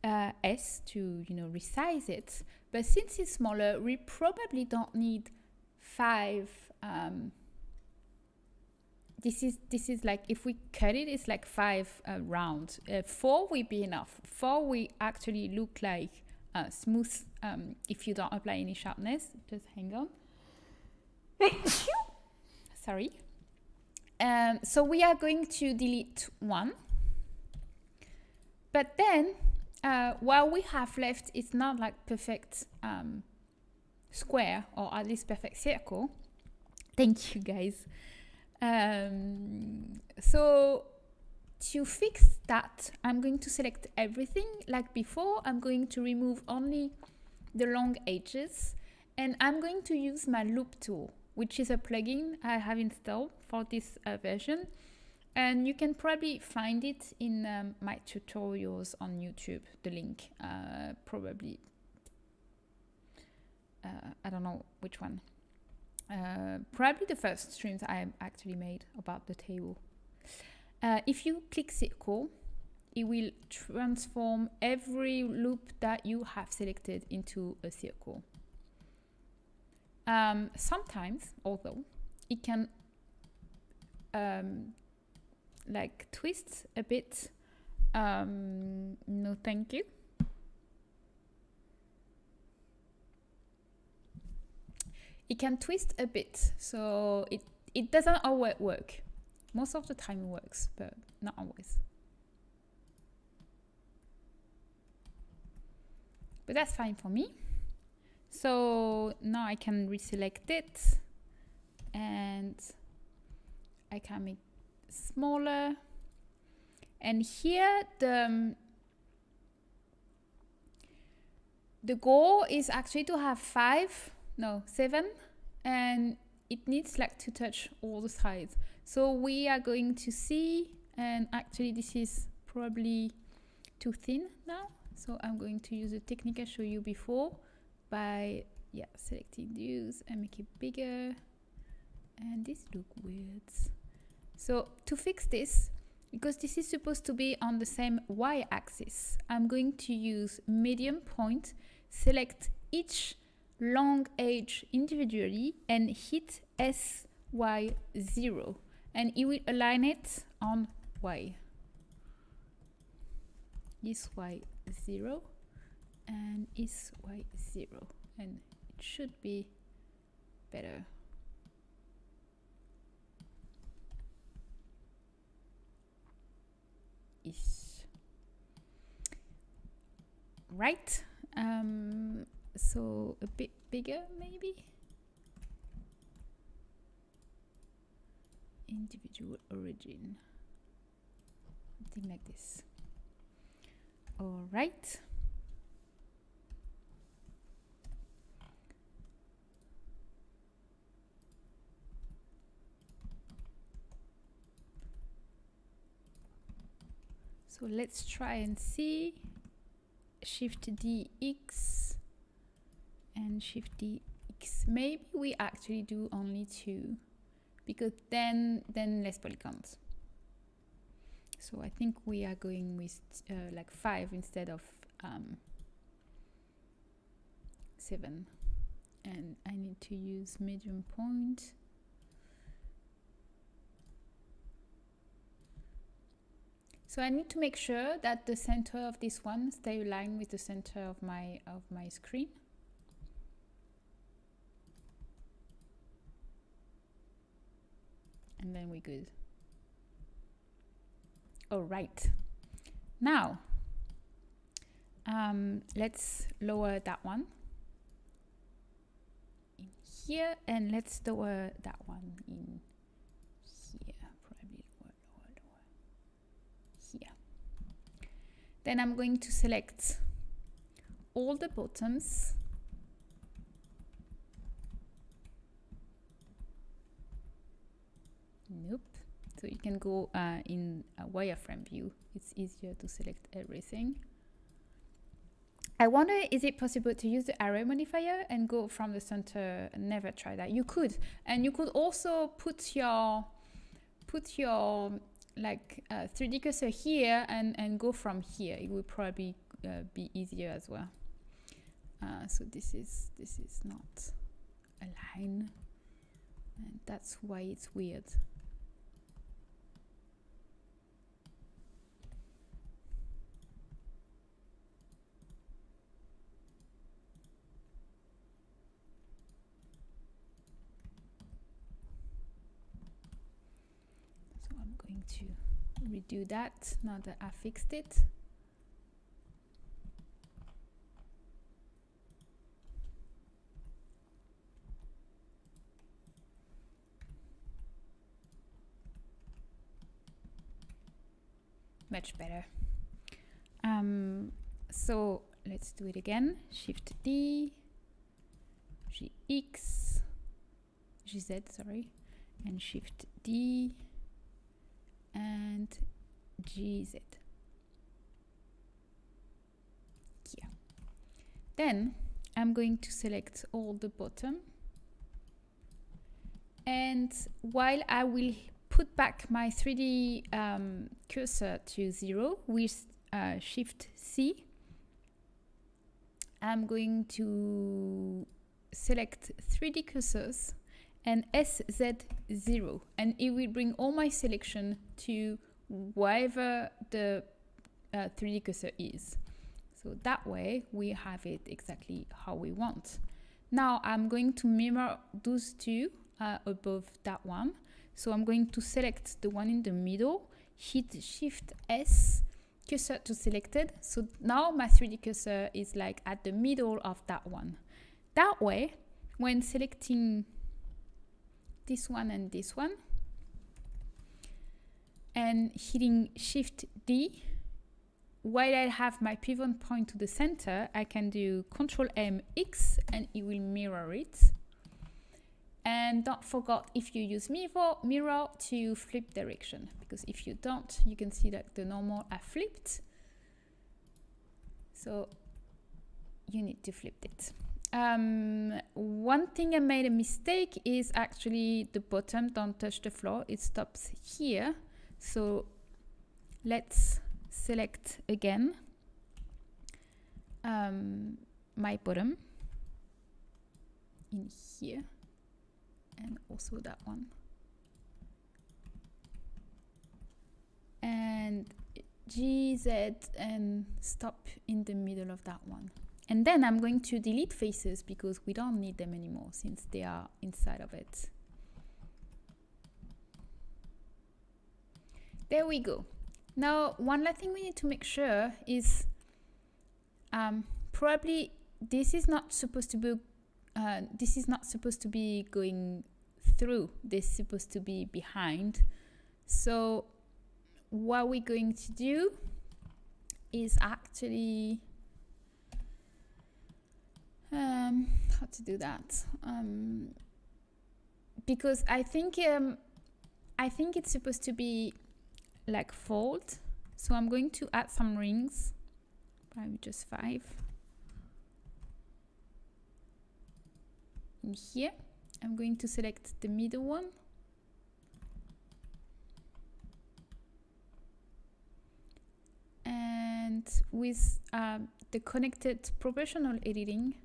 S to resize it. But since it's smaller, we probably don't need 5. This is like, if we cut it, it's like 5 rounds. 4 will be enough. 4 will actually look like smooth if you don't apply any sharpness. Just hang on. Sorry. So we are going to delete 1. But then what we have left is not like perfect square, or at least perfect circle. Thank you, guys. So to fix that, I'm going to select everything like before. I'm going to remove only the long edges, and I'm going to use my loop tool, which is a plugin I have installed for this version. And you can probably find it in my tutorials on YouTube, the link, probably, I don't know which one. Probably the first streams I actually made about the table. If you click circle, it will transform every loop that you have selected into a circle. Sometimes, although, it can like twist a bit. No, thank you. It can twist a bit, so it doesn't always work. Most of the time it works, but not always. But that's fine for me. So now I can reselect it, and I can make smaller. And here the goal is actually to have 7, and it needs like to touch all the sides. So we are going to see, and actually this is probably too thin now. So I'm going to use a technique I showed you before by selecting these and make it bigger. And this look weird. So to fix this, because this is supposed to be on the same y-axis, I'm going to use medium point, select each long edge individually and hit SY0, and it will align it on Y. Is Y0 and is Y0, and it should be better. Right. So a bit bigger maybe. Individual origin, something like this. All right. So let's try and see. Shift DX and Shift DX. Maybe we actually do only 2, because then less polygons. So I think we are going with like 5 instead of 7. And I need to use medium point. So I need to make sure that the center of this one stay aligned with the center of my screen. And then we're good. All right. Now, let's lower that one in here, and let's lower that one in here. Probably lower here. Then I'm going to select all the bottoms. Nope. So you can go in a wireframe view. It's easier to select everything. I wonder, is it possible to use the array modifier and go from the center? Never try that. You could, and you could also put your like 3D cursor here and go from here. It would probably be easier as well. So this is not aligned, and that's why it's weird. To redo that now that I fixed it. Much better. So let's do it again. Shift D, GX, GZ, sorry, and Shift D and GZ. Here. Then I'm going to select all the bottom, and while I will put back my 3D cursor to 0 with Shift C, I'm going to select 3D cursors and SZ0, and it will bring all my selection to wherever the 3D cursor is. So that way we have it exactly how we want. Now I'm going to mirror those two above that one. So I'm going to select the one in the middle, hit Shift S, cursor to selected. So now my 3D cursor is like at the middle of that one. That way, when selecting this one and this one, and hitting Shift D, while I have my pivot point to the center, I can do Control M X and it will mirror it. And don't forget, if you use mirror to flip direction, because if you don't, you can see that the normal are flipped. So you need to flip it. One thing I made a mistake is actually the bottom don't touch the floor. It stops here. So let's select again my bottom in here, and also that one, and GZ, and stop in the middle of that one. And then I'm going to delete faces because we don't need them anymore since they are inside of it. There we go. Now, one last thing we need to make sure is probably this is not supposed to be going through. This is supposed to be behind. So what we're going to do is actually how to do that, because I think it's supposed to be like fold. So I'm going to add some rings, probably just 5 in here. I'm going to select the middle one, and with the connected proportional editing,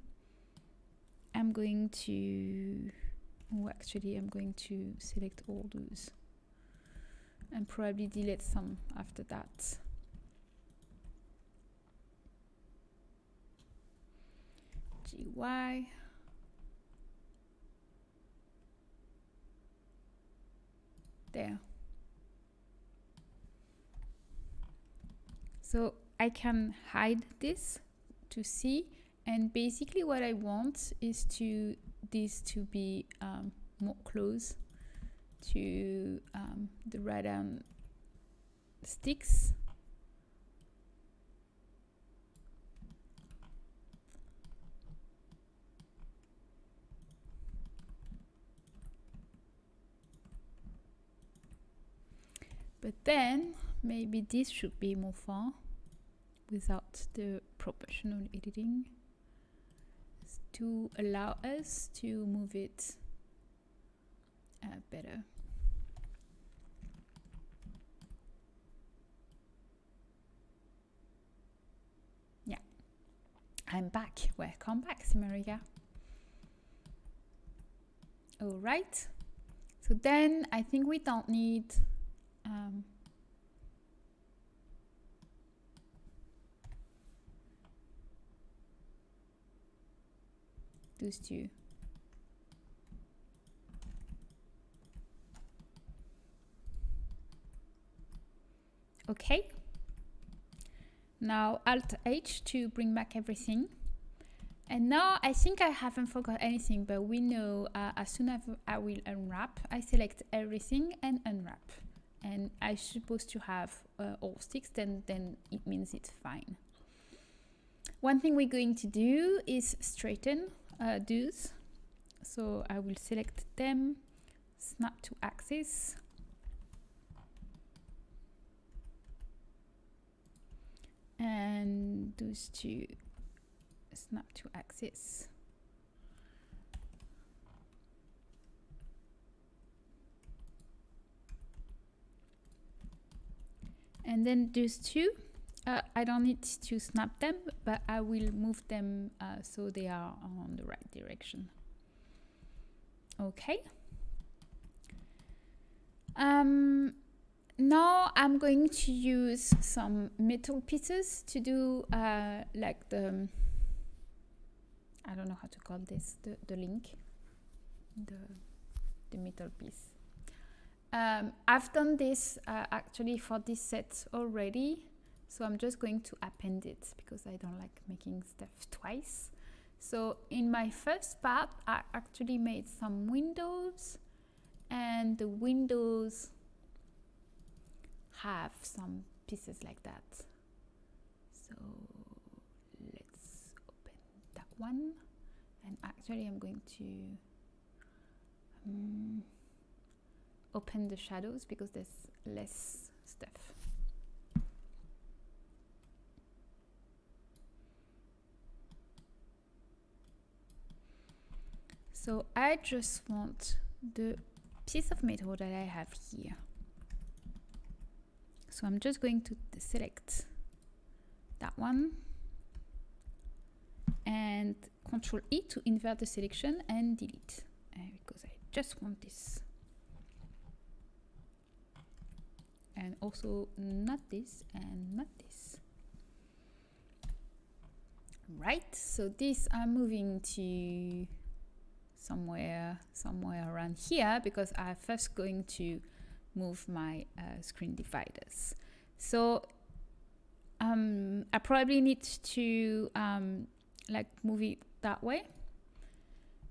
I'm going to select all those. and probably delete some after that. GY. There. So I can hide this to see, and basically what I want is this to be more close to the write-down sticks. But then maybe this should be more far without the proportional editing to allow us to move it better. Yeah, I'm back. Welcome back, Simariga. All right. So then I think we don't need those two. Okay. Now Alt H to bring back everything. And now I think I haven't forgot anything, but we know as soon as I will unwrap, I select everything and unwrap. And I'm supposed to have all sticks, then it means it's fine. One thing we're going to do is straighten those. So I will select them, snap to axis. And those two snap to axis. And then those two, I don't need to snap them, but I will move them so they are on the right direction. Okay. Now I'm going to use some metal pieces to do like the, I don't know how to call this, the link, the metal piece. I've done this actually for this set already, so I'm just going to append it because I don't like making stuff twice. So in my first part, I actually made some windows, and the windows have some pieces like that. So let's open that one, and actually I'm going to open the shadows because there's less stuff. So I just want the piece of metal that I have here. So I'm just going to select that one and Control E to invert the selection and delete because I just want this. And also not this and not this. Right, so this I'm moving to somewhere around here because I'm first going to move my screen dividers. So I probably need to like move it that way.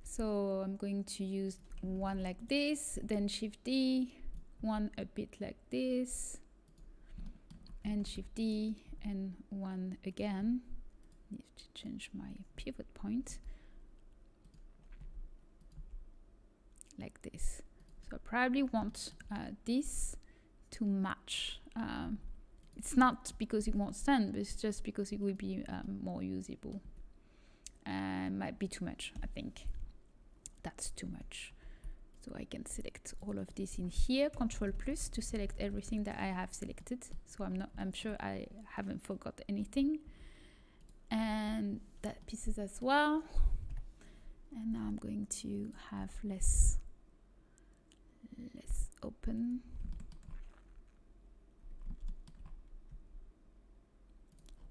So I'm going to use one like this, then Shift D, one a bit like this, and Shift D, and one again. Need to change my pivot point like this. So I probably want this to match. It's not because it won't stand, but it's just because it will be more usable. Might be too much, I think. That's too much. So I can select all of this in here, Control plus to select everything that I have selected. So I'm sure I haven't forgot anything. And that pieces as well. And now I'm going to have less open.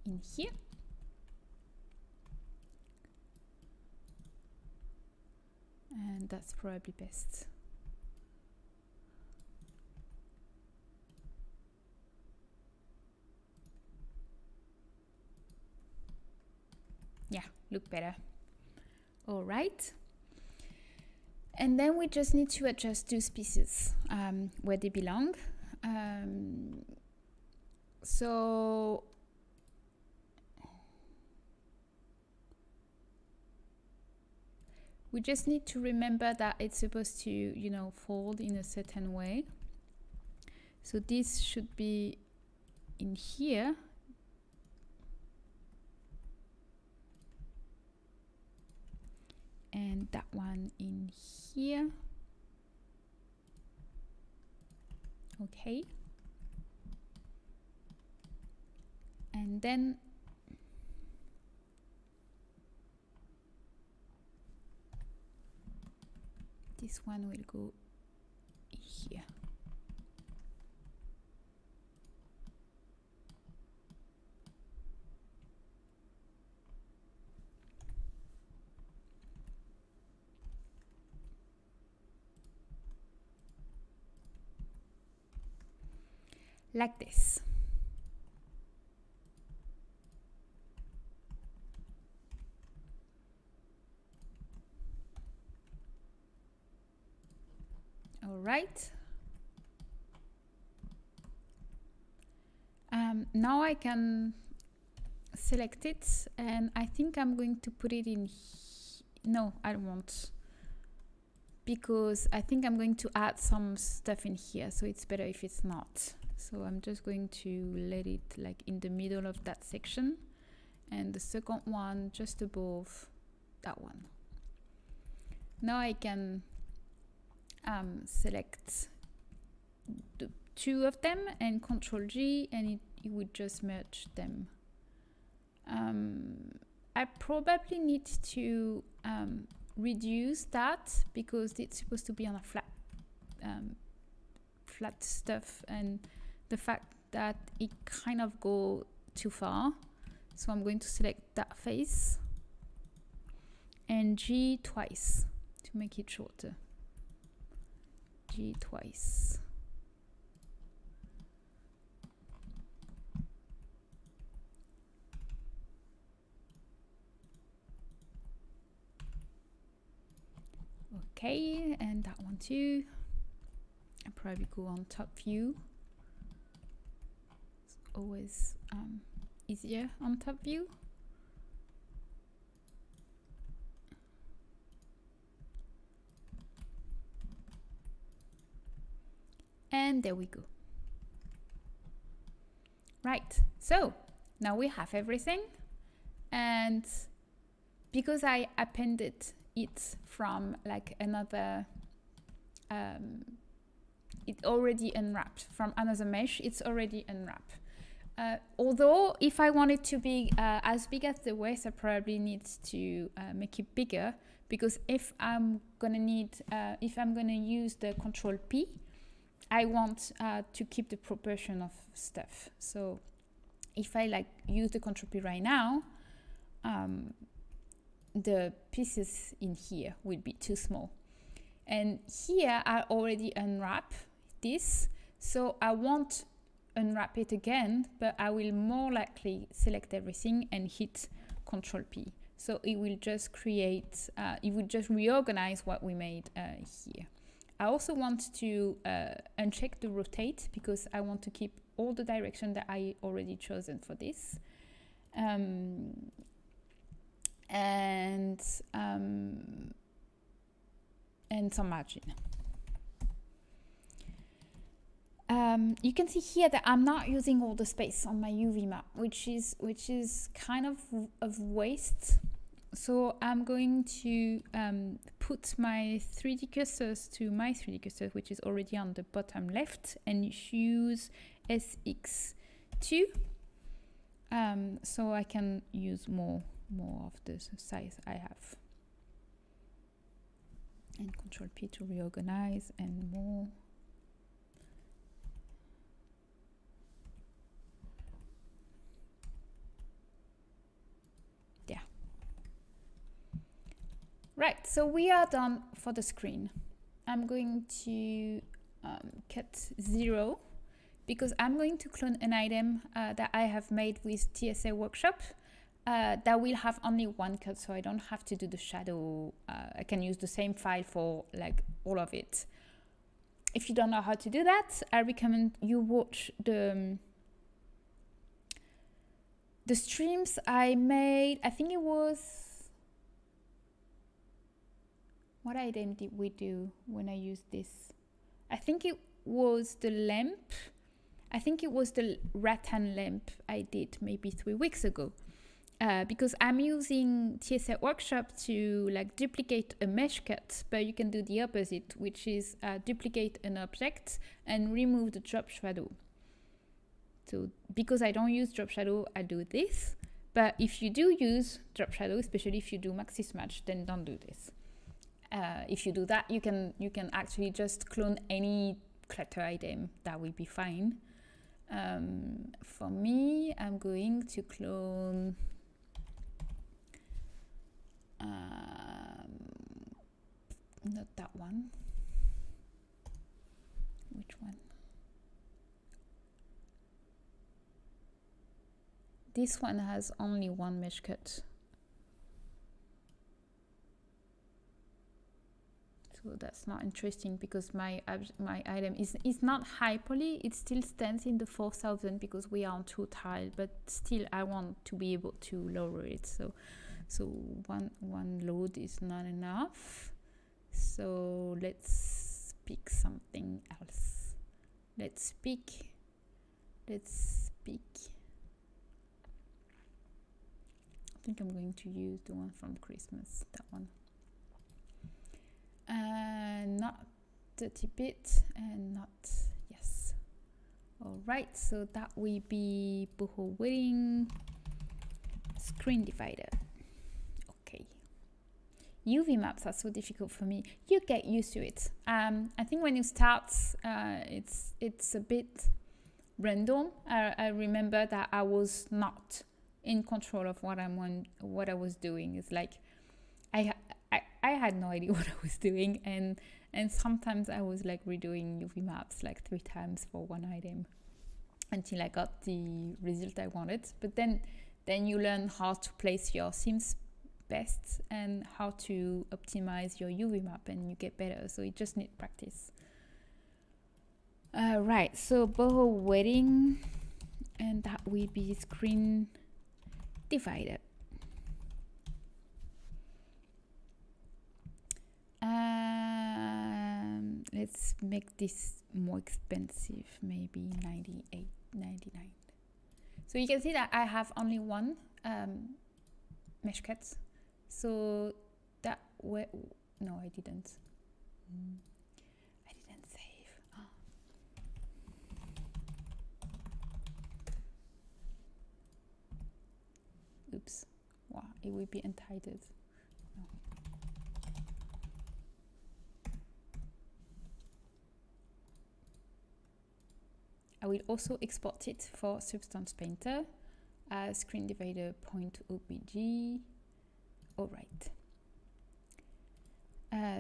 in here. And that's probably best. Yeah, look better. All right. And then we just need to adjust those pieces where they belong. So we just need to remember that it's supposed to, you know, fold in a certain way. So this should be in here. And that one in here. Okay. And then this one will go here. Like this. All right. Now I can select it, and I think I'm going to put it in. No, I don't want, because I think I'm going to add some stuff in here, so it's better if it's not. So I'm just going to let it like in the middle of that section, and the second one just above that one. Now I can select the two of them and Control G, and it would just merge them. I probably need to reduce that because it's supposed to be on a flat stuff, and the fact that it kind of go too far. So I'm going to select that face and G twice to make it shorter. G twice. Okay, and that one too. I'll probably go on top view. It's always easier on top view. And there we go. Right, so now we have everything, and because I appended it from like another, it already unwrapped from another mesh, it's already unwrapped. Although if I want it to be as big as the waist, I probably need to make it bigger, because if I'm gonna use the Control P, I want to keep the proportion of stuff. So if I like use the Control P right now, the pieces in here will be too small. And here I already unwrap this, so I won't unwrap it again, but I will more likely select everything and hit Control P. So it will just create, it will just reorganize what we made here. I also want to uncheck the rotate, because I want to keep all the direction that I already chosen for this. And some margin. You can see here that I'm not using all the space on my UV map, which is kind of waste. So I'm going to put my 3D cursors to my 3D cursor, which is already on the bottom left, and use SX2, so I can use more of the size I have. And Control P to reorganize, and more. Right, so we are done for the screen. I'm going to cut 0 because I'm going to clone an item that I have made with TSA Workshop that will have only one cut, so I don't have to do the shadow. I can use the same file for like all of it. If you don't know how to do that, I recommend you watch the streams I made. I think it was... What item did we do when I used this? I think it was the lamp. I think it was the rattan lamp I did maybe 3 weeks ago. Because I'm using TSA Workshop to like duplicate a mesh cut, but you can do the opposite, which is duplicate an object and remove the drop shadow. So because I don't use drop shadow, I do this. But if you do use drop shadow, especially if you do maxi smudge, then don't do this. If you do that, you can actually just clone any clutter item. That will be fine. For me, I'm going to clone not that one. Which one? This one has only one mesh cut. So that's not interesting because my item is not high poly. It still stands in the 4000 because we are on 2 tile, but still I want to be able to lower it. So one load is not enough. So let's pick something else. Let's pick. I think I'm going to use the one from Christmas, that one. Not 30-bit and not, yes. All right, so that will be Boho wedding screen divider. Okay. UV maps are so difficult for me. You get used to it. I think when you start, it's a bit random. I remember that I was not in control of what I was doing. It's like I had no idea what I was doing, and sometimes I was like redoing UV maps like 3 times for one item until I got the result I wanted. But then you learn how to place your seams best and how to optimize your UV map, and you get better. So you just need practice. Right, so Boho wedding, and that will be screen divider. Let's make this more expensive, maybe 98.99. So you can see that I have only one mesh cut. So that way, no, I didn't. I didn't save. Oh. Oops. Wow, it will be untitled. No. I will also export it for Substance Painter as screen divider .obj. All right.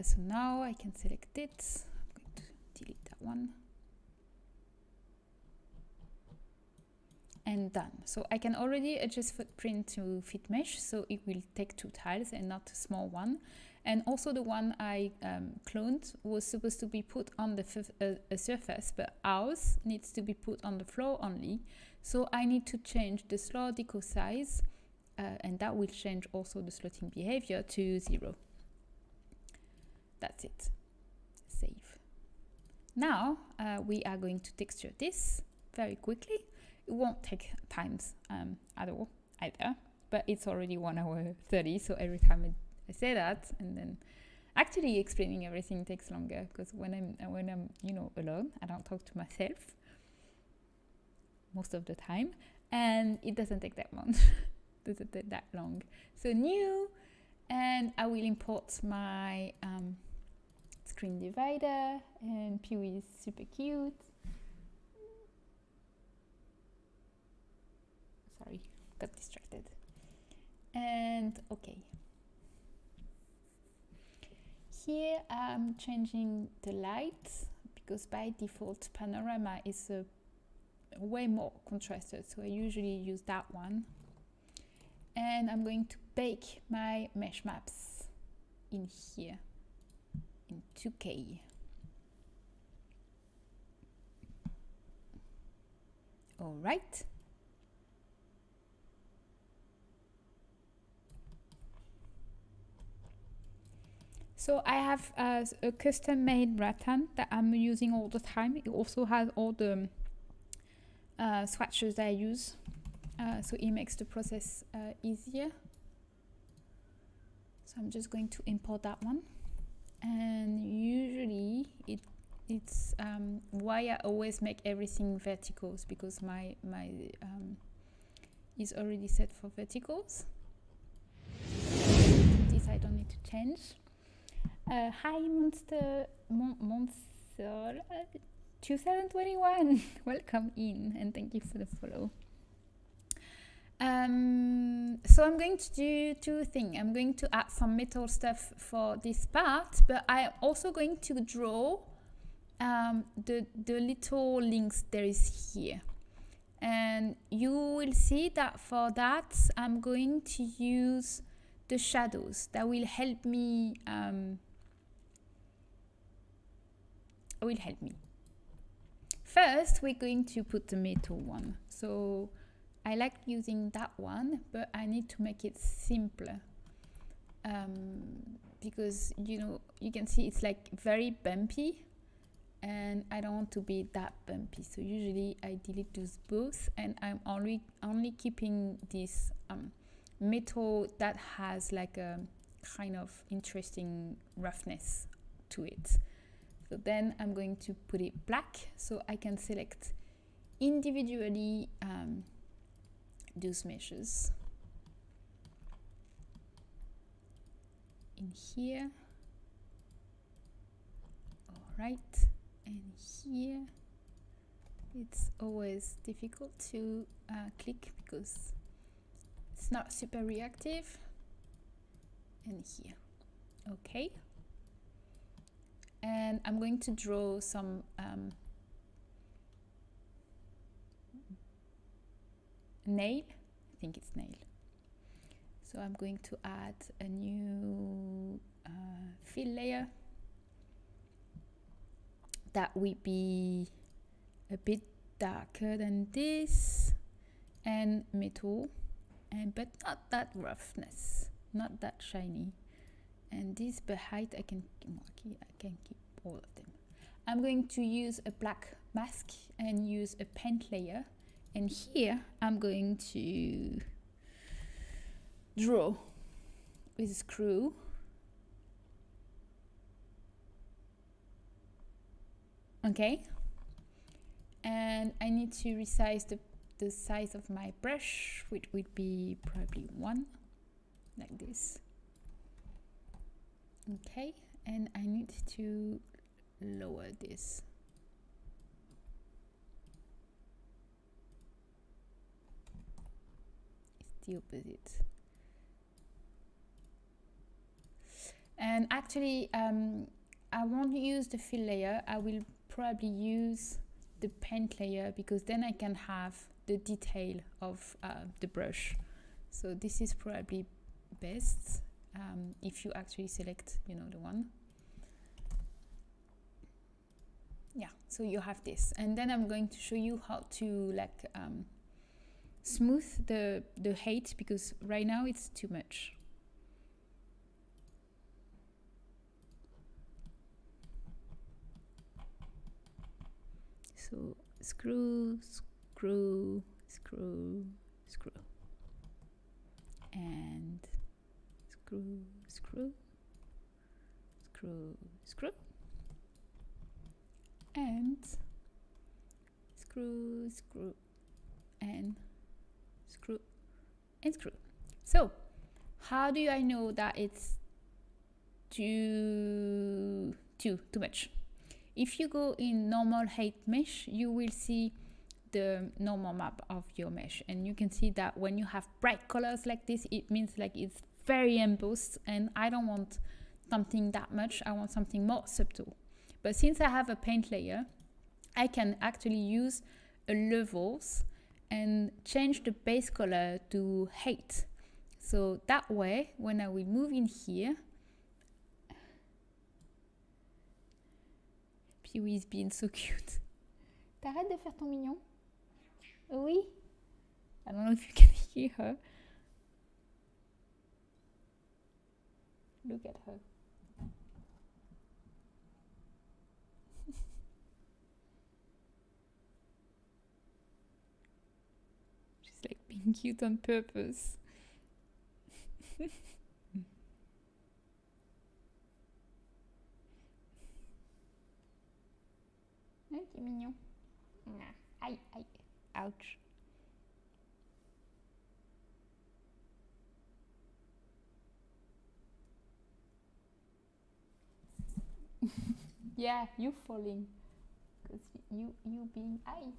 So now I can select it. I'm going to delete that one. And done. So I can already adjust footprint to fit mesh, so it will take 2 tiles and not a small one. And also the one I cloned was supposed to be put on the surface, but ours needs to be put on the floor only. So I need to change the slot deco size, and that will change also the slotting behavior to 0. That's it. Save. Now we are going to texture this very quickly. It won't take times at all either, but it's already 1 hour 30, so every time I say that, and then actually explaining everything takes longer, because when I'm alone, I don't talk to myself most of the time, and it doesn't take that long. Doesn't take that long. So new, and I will import my screen divider, and Pew is super cute. Sorry, got distracted. And okay. here I'm changing the light because by default panorama is way more contrasted, so I usually use that one. And I'm going to bake my mesh maps in here in 2K. All right. So I have a custom-made rattan that I'm using all the time. It also has all the swatches that I use, so it makes the process easier. So I'm just going to import that one, and usually it's why I always make everything verticals, because my is already set for verticals. This I don't need to change. Hi Monster 2021, welcome in and thank you for the follow. So I'm going to do two things. I'm going to add some metal stuff for this part, but I'm also going to draw the little links there is here. And you will see that for that I'm going to use the shadows that will help me First, we're going to put the metal one. So I like using that one, but I need to make it simpler. Because, you know, you can see it's like very bumpy, and I don't want to be that bumpy. So usually I delete those both, and I'm only keeping this metal that has like a kind of interesting roughness to it. So then I'm going to put it black, so I can select individually those meshes. In here, all right, and here, it's always difficult to click because it's not super reactive, and here, okay. And I'm going to draw some nail, I think it's nail. So I'm going to add a new fill layer that will be a bit darker than this, and metal, and but not that roughness, not that shiny. And this height I can keep all of them. I'm going to use a black mask and use a paint layer, and here I'm going to draw with a screw. Okay, and I need to resize the size of my brush, which would be probably 1, like this. Okay, and I need to lower this. It's the opposite. And actually, I won't use the fill layer. I will probably use the paint layer, because then I can have the detail of the brush. So this is probably best. If you actually select, you know, the one. Yeah, so you have this, and then I'm going to show you how to like smooth the height, because right now it's too much. So screw, screw, screw, screw, and screw, screw, screw, screw, and screw, screw, and screw, and screw. So how do I know that it's too much? If you go in normal height mesh, you will see the normal map of your mesh, and you can see that when you have bright colors like this, it means like it's very embossed, and I don't want something that much. I want something more subtle. But since I have a paint layer, I can actually use a levels and change the base color to 8. So that way, when I will move in here, Pee-wee is being so cute. T'arrêtes de faire ton mignon? Oui? I don't know if you can hear her. Look at her. She's like being cute on purpose. Okay, mignon. Aïe, aïe. Ouch. Yeah, you falling. Because you being aïe.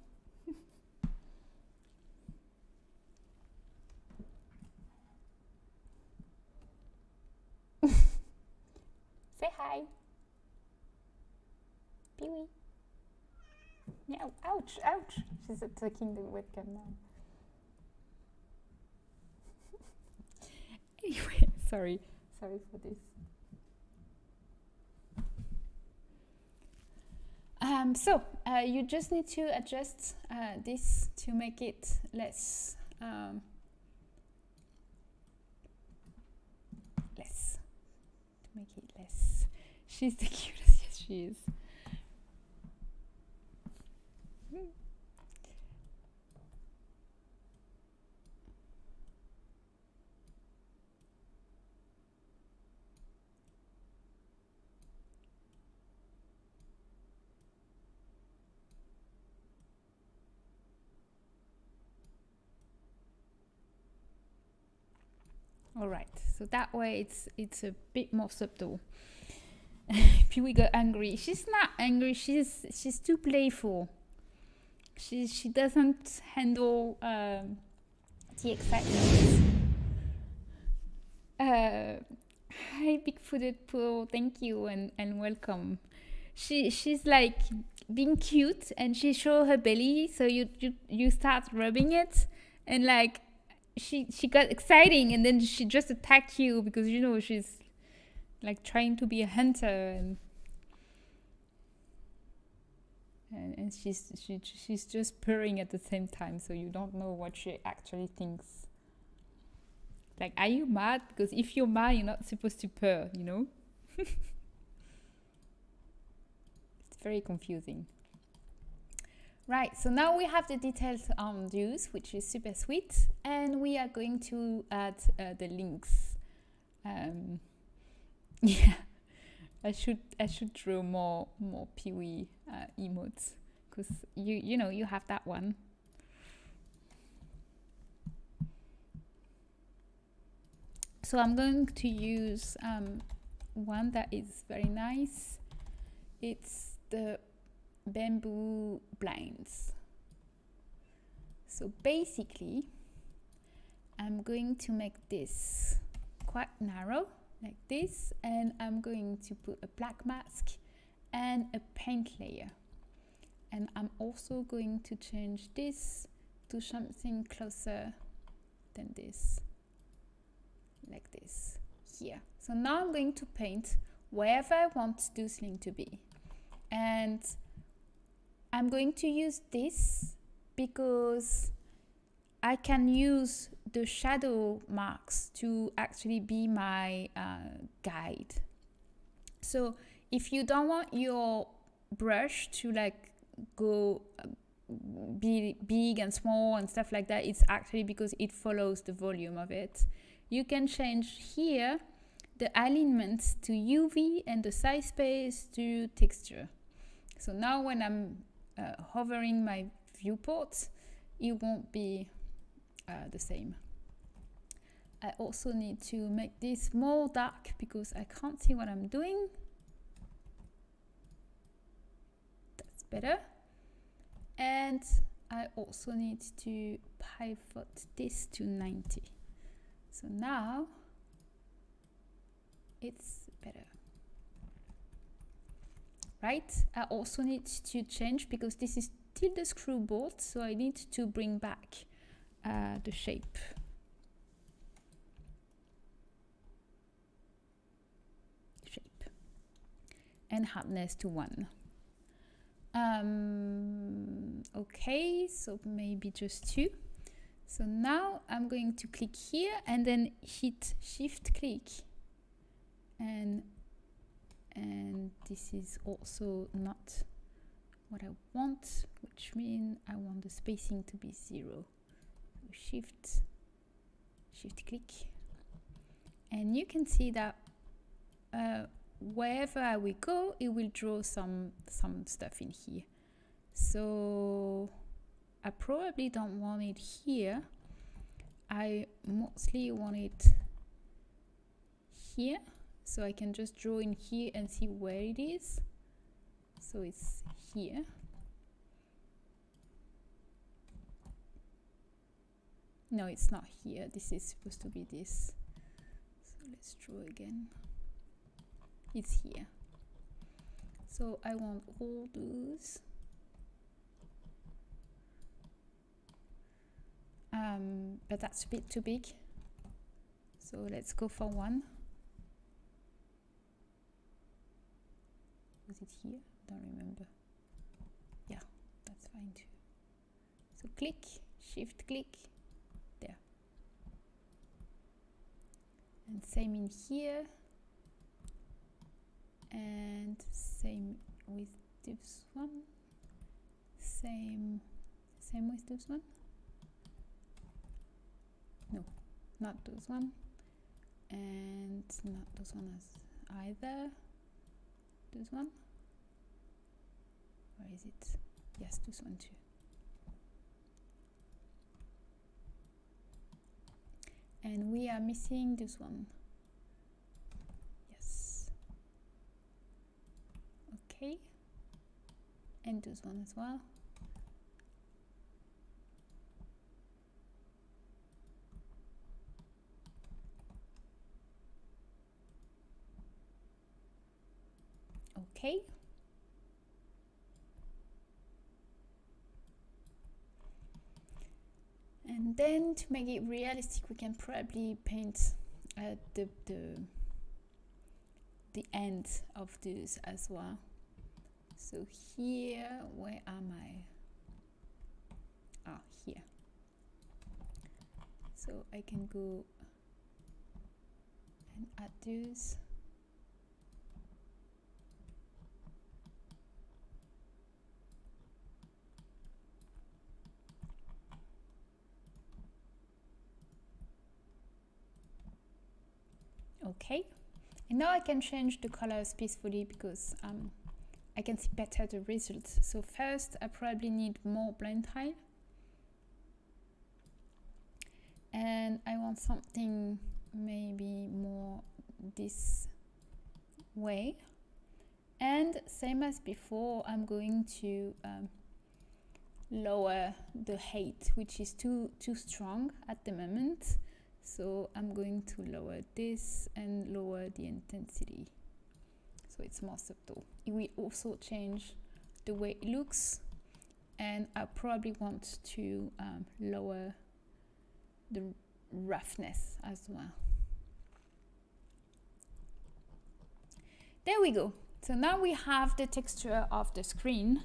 Say hi. Pee-wee. Yeah, ouch, ouch. She's attacking the webcam now. Anyway, sorry for this. So you just need to adjust this to make it less less. She's the cutest. Yes, she is. All right, so that way it's a bit more subtle. Pee-wee got angry. She's not angry. She's too playful. She doesn't handle the excitement. Hi, big-footed pool. Thank you and welcome. She's like being cute and she show her belly, so you start rubbing it and like. She got exciting and then she just attacked you because you know she's like trying to be a hunter and she's just purring at the same time, so you don't know what she actually thinks. Like, are you mad? Because if you're mad, you're not supposed to purr, you know. It's very confusing. Right, so now we have the details on juice, which is super sweet, and we are going to add the links. Yeah, I should draw more Pee-wee emotes because you know you have that one. So I'm going to use one that is very nice. It's the bamboo blinds. So basically I'm going to make this quite narrow like this, and I'm going to put a black mask and a paint layer, and I'm also going to change this to something closer than this, like this here. So now I'm going to paint wherever I want this link to be, and I'm going to use this because I can use the shadow marks to actually be my guide. So if you don't want your brush to like go be big and small and stuff like that, it's actually because it follows the volume of it. You can change here the alignment to UV and the size space to texture. So now when I'm hovering my viewport, it won't be the same. I also need to make this more dark because I can't see what I'm doing. That's better. And I also need to pivot this to 90. So now it's better. right? I also need to change, because this is still the screw bolt, so I need to bring back the shape. And hardness to 1. Okay, so maybe just 2. So now I'm going to click here and then hit shift click, and this is also not what I want, which means I want the spacing to be 0. So shift click, and you can see that wherever I will go, it will draw some stuff in here. So I probably don't want it here. I mostly want it here, so I can just draw in here and see where it is. So it's here. No, it's not here. This is supposed to be this. So let's draw again. It's here. So I want all those. But that's a bit too big. So let's go for 1. Was it here? Don't remember. Yeah, that's fine too. So click, shift click, there. And same in here. And same with this one. Same with this one. No, not those one, and not those one as either. This one. Where is it? Yes, this one too. And we are missing this one. Yes. Okay. And this one as well. Okay. And then to make it realistic, we can probably paint the end of this as well. So here, where am I? Ah, here. So I can go and add those. Okay, and now I can change the colors peacefully, because I can see better the results. So first I probably need more blend tile, and I want something maybe more this way. And same as before, I'm going to lower the height, which is too strong at the moment. So I'm going to lower this and lower the intensity, so it's more subtle. It will also change the way it looks, and I probably want to lower the roughness as well. There we go. So now we have the texture of the screen.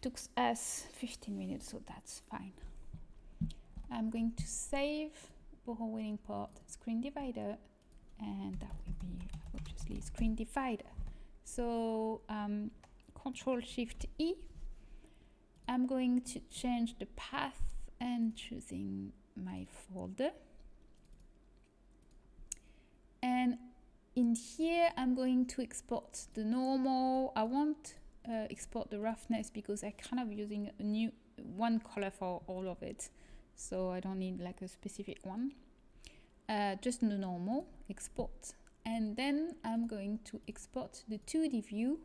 Took us 15 minutes, so that's fine. I'm going to save Boho winning part screen divider, and that will be obviously screen divider. So Control Shift E. I'm going to change the path and choosing my folder. And in here, I'm going to export the normal. I won't export the roughness, because I'm kind of using a new one color for all of it. So I don't need like a specific one. Just the normal export. And then I'm going to export the 2D view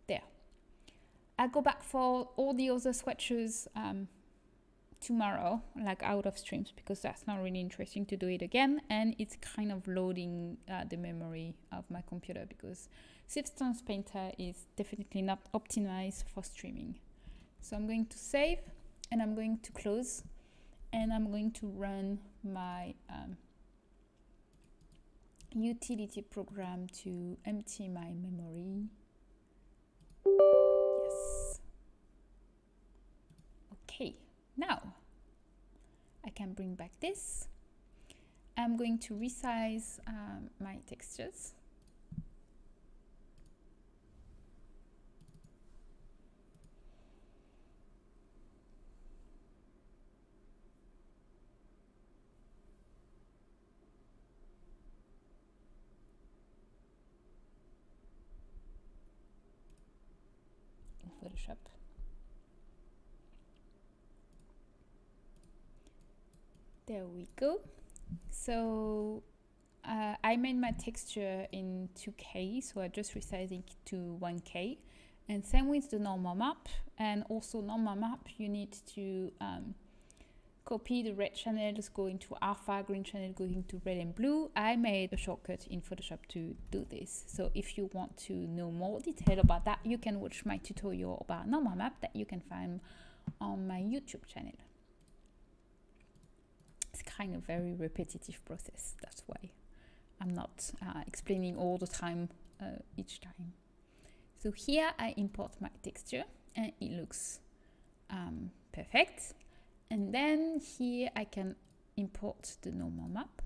there. I go back for all the other swatches tomorrow, like out of streams, because that's not really interesting to do it again, and it's kind of loading the memory of my computer because Substance Painter is definitely not optimized for streaming. So I'm going to save, and I'm going to close, and I'm going to run my utility program to empty my memory. Yes. Okay, now I can bring back this. I'm going to resize my textures. In Photoshop. There we go. So I made my texture in 2K, so I just resizing it to 1K. And same with the normal map. And also normal map, you need to copy the red channels, go into alpha, green channel going to red and blue. I made a shortcut in Photoshop to do this. So if you want to know more detail about that, you can watch my tutorial about normal map that you can find on my YouTube channel. It's kind of very repetitive process. That's why I'm not explaining all the time, each time. So here I import my texture and it looks perfect. And then here I can import the normal map.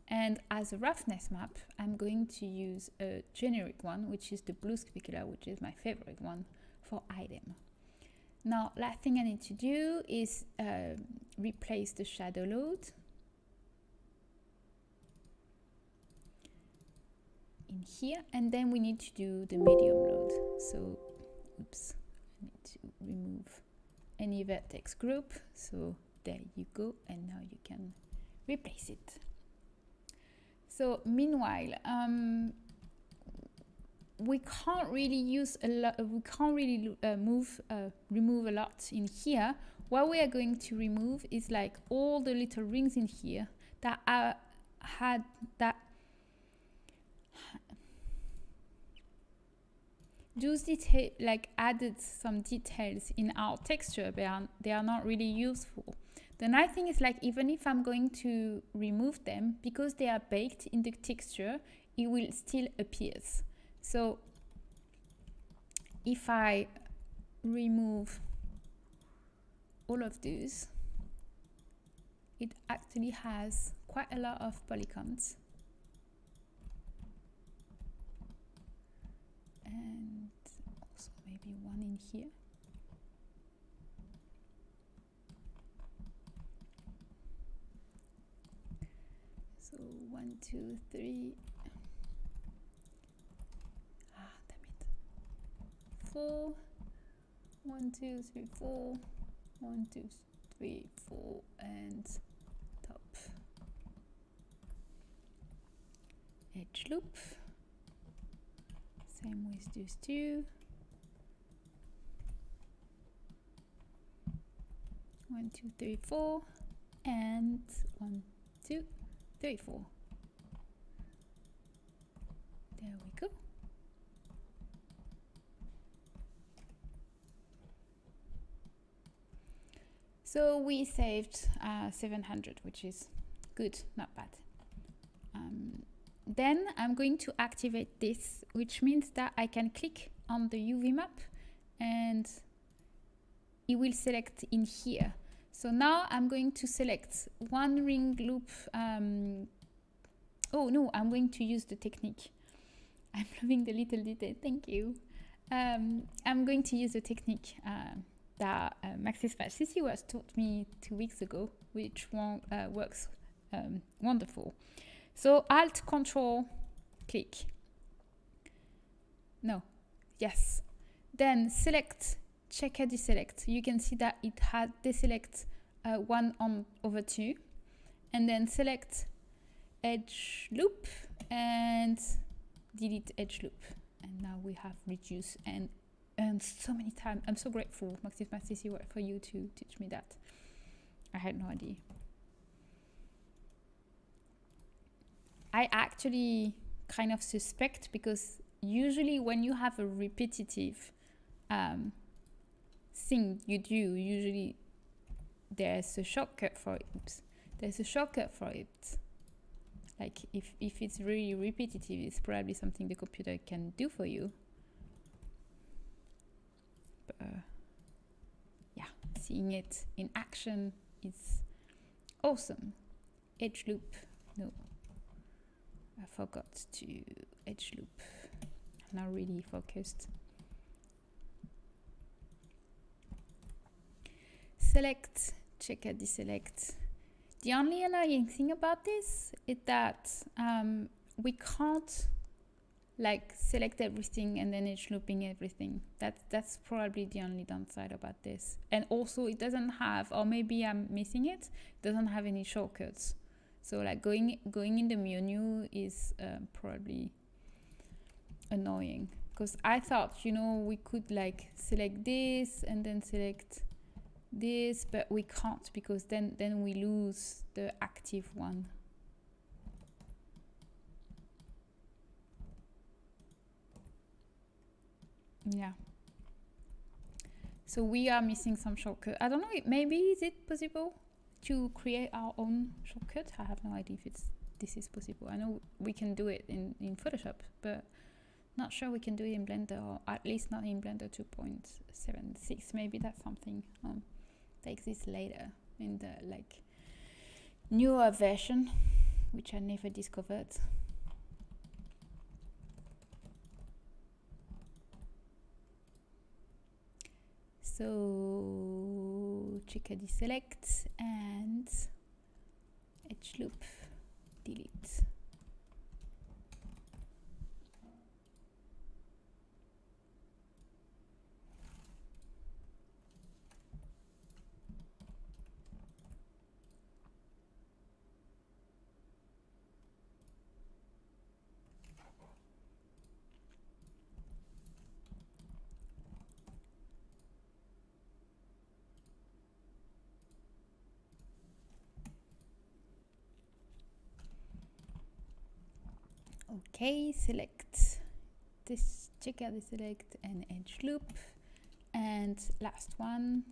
And as a roughness map, I'm going to use a generic one, which is the blue specular, which is my favorite one for item. Now, last thing I need to do is replace the shadow load in here, and then we need to do the medium load. So, oops, I need to remove any vertex group. So there you go, and now you can replace it. So meanwhile, we can't really use a lot. We can't really remove a lot in here. What we are going to remove is like all the little rings in here that those detail, like added some details in our texture, but they are not really useful. The nice thing is, like, even if I'm going to remove them, because they are baked in the texture, it will still appear. So if I remove all of these, it actually has quite a lot of polygons. And also maybe one in here. So 1, 2, 3. Damn it. 4. 1, 2, 3, 4. 1, 2, 3, 4, and top. Edge loop. Same with these two. 1, 2, 3, 4, and 1, 2, 3, 4. There we go. So we saved 700, which is good, not bad. Then I'm going to activate this, which means that I can click on the UV map and it will select in here. So now I'm going to select one ring loop. Oh no, I'm going to use the technique. I'm loving the little detail, thank you. I'm going to use the technique that Maxis CC was taught me 2 weeks ago, which works wonderful. So Alt Control click. No, yes. Then select checker deselect. You can see that it had deselect 1/2, and then select edge loop and delete edge loop. And now we have reduced and earned so many times. I'm so grateful, Maxis Maxisi, for you to teach me that. I had no idea. I actually kind of suspect, because usually when you have a repetitive thing you do, usually there's a shortcut for it. Oops. There's a shortcut for it. Like if it's really repetitive, it's probably something the computer can do for you. But yeah, seeing it in action is awesome. Edge loop. No, I forgot to edge loop. I'm not really focused. Select, check at deselect. The only annoying thing about this is that we can't like select everything and then edge looping everything. That's probably the only downside about this. And also it doesn't have, or maybe I'm missing it, it doesn't have any shortcuts. So like going in the menu is probably annoying, because I thought, you know, we could like select this and then select this, but we can't, because then we lose the active one. Yeah, so we are missing some shortcut. I don't know, maybe is it possible to create our own shortcut? I have no idea if this is possible. I know we can do it in Photoshop, but not sure we can do it in Blender, or at least not in Blender 2.76. Maybe that's something that exists later in the like newer version, which I never discovered. So check a deselect and edge loop, delete. Okay, select this, check out the select and edge loop, and last one.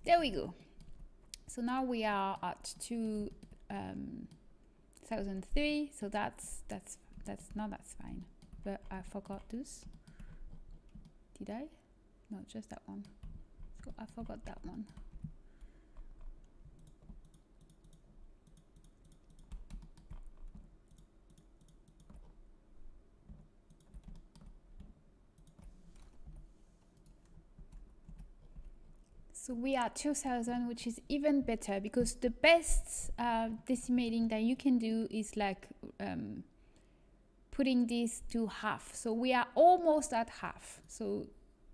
There we go. So now we are at 2003. So that's fine. But I forgot this. Did I? No, just that one. So I forgot that one. So we are 2000, which is even better, because the best decimating that you can do is like putting this to half. So we are almost at half. So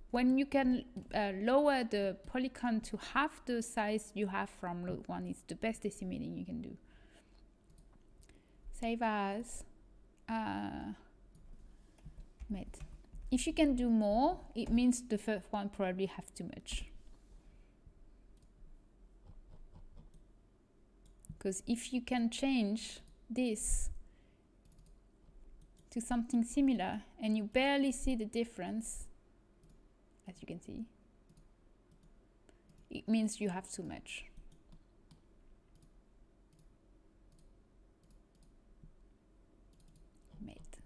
when you can lower the polygon to half the size you have from load one, it's the best decimating you can do. Save as made. If you can do more, it means the first one probably have too much. Because if you can change this to something similar and you barely see the difference, as you can see, it means you have too much. Made.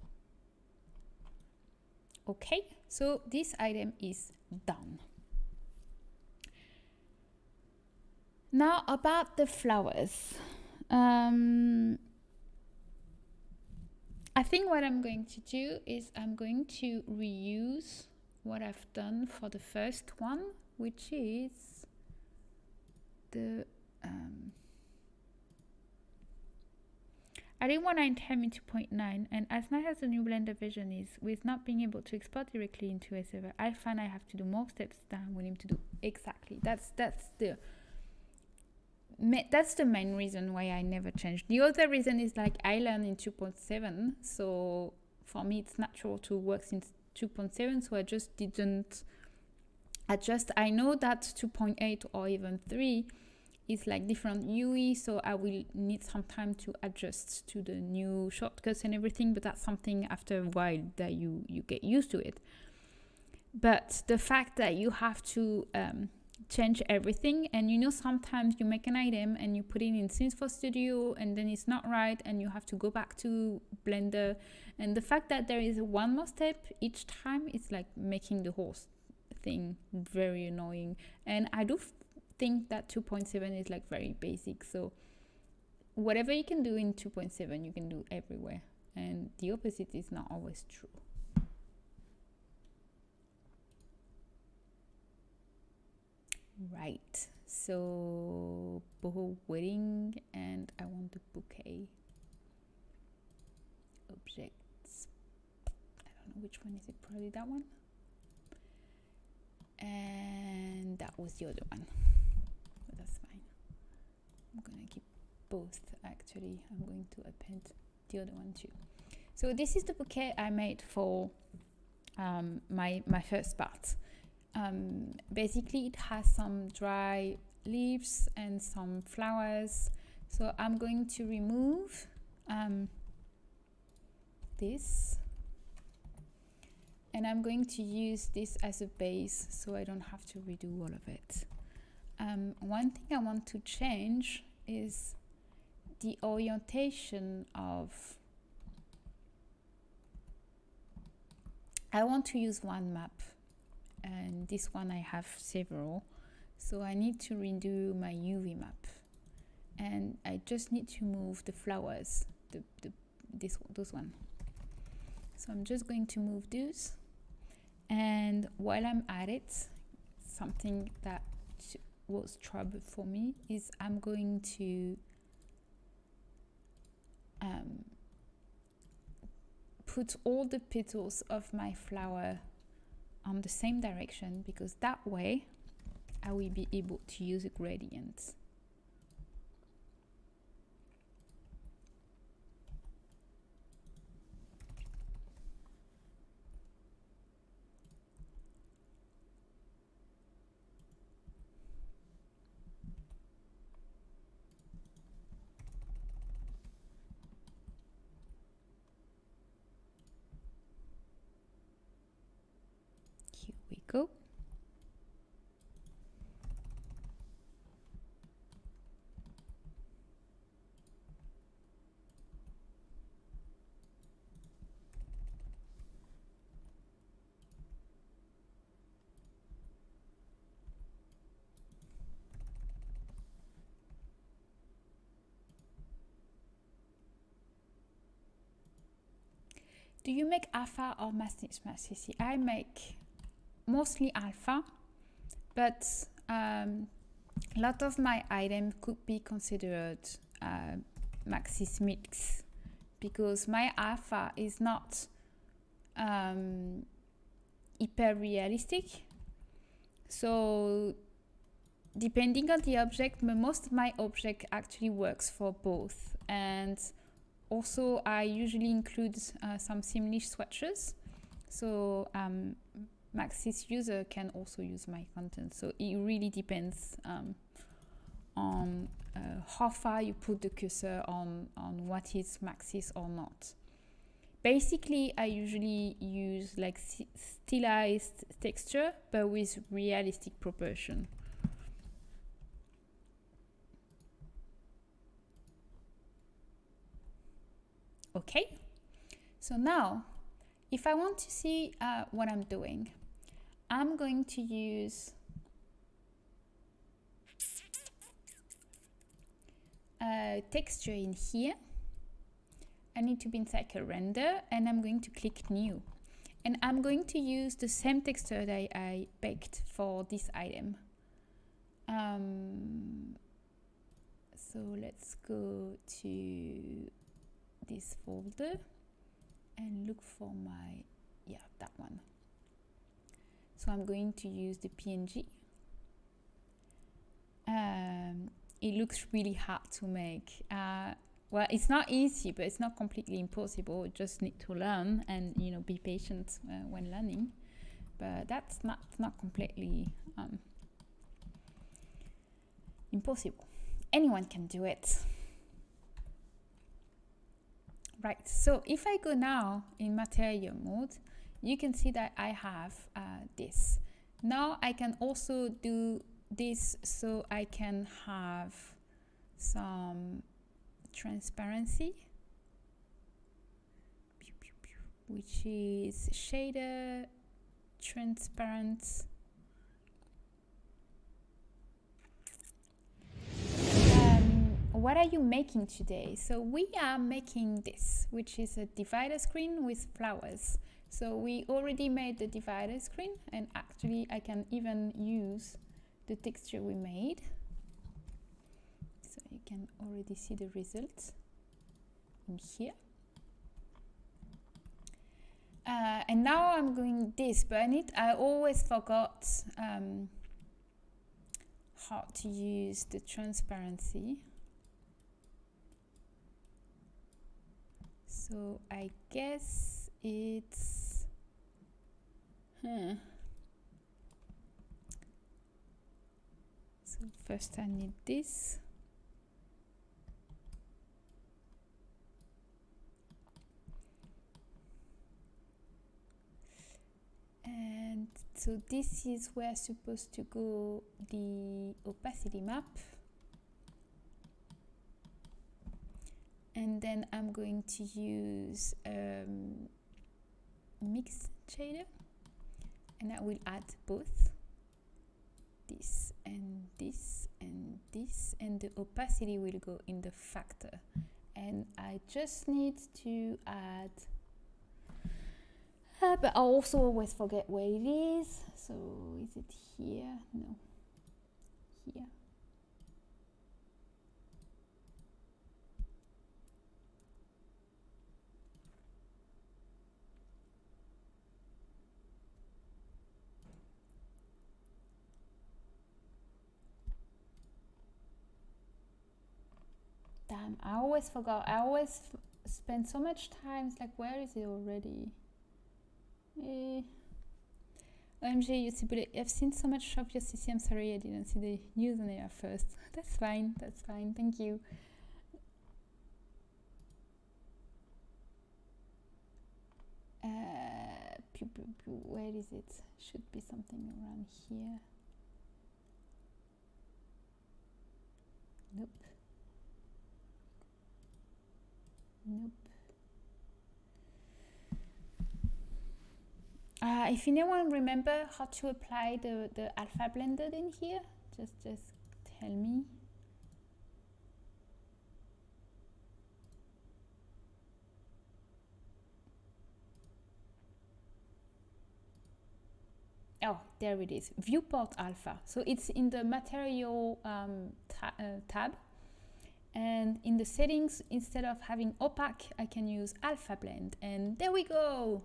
Okay, so this item is done. Now about the flowers. I think what I'm going to do is I'm going to reuse what I've done for the first one, which is the I didn't want to enter into 0.9, and as nice as the new Blender version is, with not being able to export directly into a server, I find I have to do more steps than I'm willing to do. Exactly. That's the main reason why I never changed. The other reason is like I learned in 2.7, so for me it's natural to work since 2.7, so I just didn't adjust. I know that 2.8 or even 3 is like different UE, so I will need some time to adjust to the new shortcuts and everything, but that's something after a while that you get used to it. But the fact that you have to change everything, and you know, sometimes you make an item and you put it in Sims 4 Studio and then it's not right and you have to go back to Blender, and the fact that there is one more step each time is like making the whole thing very annoying. And I do think that 2.7 is like very basic, so whatever you can do in 2.7 you can do everywhere, and the opposite is not always true. Right, so boho wedding, and I want the bouquet objects. I don't know which one is it, probably that one, and that was the other one, but that's fine. I'm gonna keep both. Actually, I'm going to append the other one too. So this is the bouquet I made for my first part. Basically it has some dry leaves and some flowers, so I'm going to remove this, and I'm going to use this as a base so I don't have to redo all of it. One thing I want to change is the orientation of, I want to use one map, and this one I have several, so I need to redo my UV map, and I just need to move the flowers, those one. So I'm just going to move those, and while I'm at it, something that was trouble for me is I'm going to put all the petals of my flower on the same direction, because that way I will be able to use a gradient. Here we go. Do you make alpha or massif? I make mostly alpha, but a lot of my items could be considered maxis mix, because my alpha is not hyper realistic. So depending on the object, most of my object actually works for both. And also I usually include some Simlish swatches, so Maxis user can also use my content. So it really depends on how far you put the cursor on what is Maxis or not. Basically, I usually use like stylized texture, but with realistic proportion. Okay, so now if I want to see what I'm doing, I'm going to use texture in here. I need to be inside a render, and I'm going to click new. And I'm going to use the same texture that I baked for this item. So let's go to this folder and look for my, yeah, that one. So I'm going to use the PNG. It looks really hard to make. Well, it's not easy, but it's not completely impossible. You just need to learn and, you know, be patient when learning. But that's not completely impossible. Anyone can do it. Right, so if I go now in material mode, you can see that I have this. Now I can also do this, so I can have some transparency, which is shader, transparent. What are you making today? So we are making this, which is a divider screen with flowers. So we already made the divider screen, and actually I can even use the texture we made. So you can already see the results in here. And now I'm going this, but I always forgot how to use the transparency. So I guess it's So first I need this. And so this is where supposed to go the opacity map. And then I'm going to use mix shader, and I will add both this and this and this, and the opacity will go in the factor. And I just need to add, but I also always forget where it is. So is it here? No, here. Damn, I always forgot. I always spend so much time. It's like, where is it already? OMG, you Syboulette, I've seen so much of your CC. I'm sorry I didn't see the username at first. That's fine, thank you. Where is it? Should be something around here. Nope. Nope. If anyone remember how to apply the alpha blended in here, just tell me. Oh, there it is, viewport alpha. So it's in the material tab. And in the settings, instead of having opaque, I can use alpha blend. And there we go.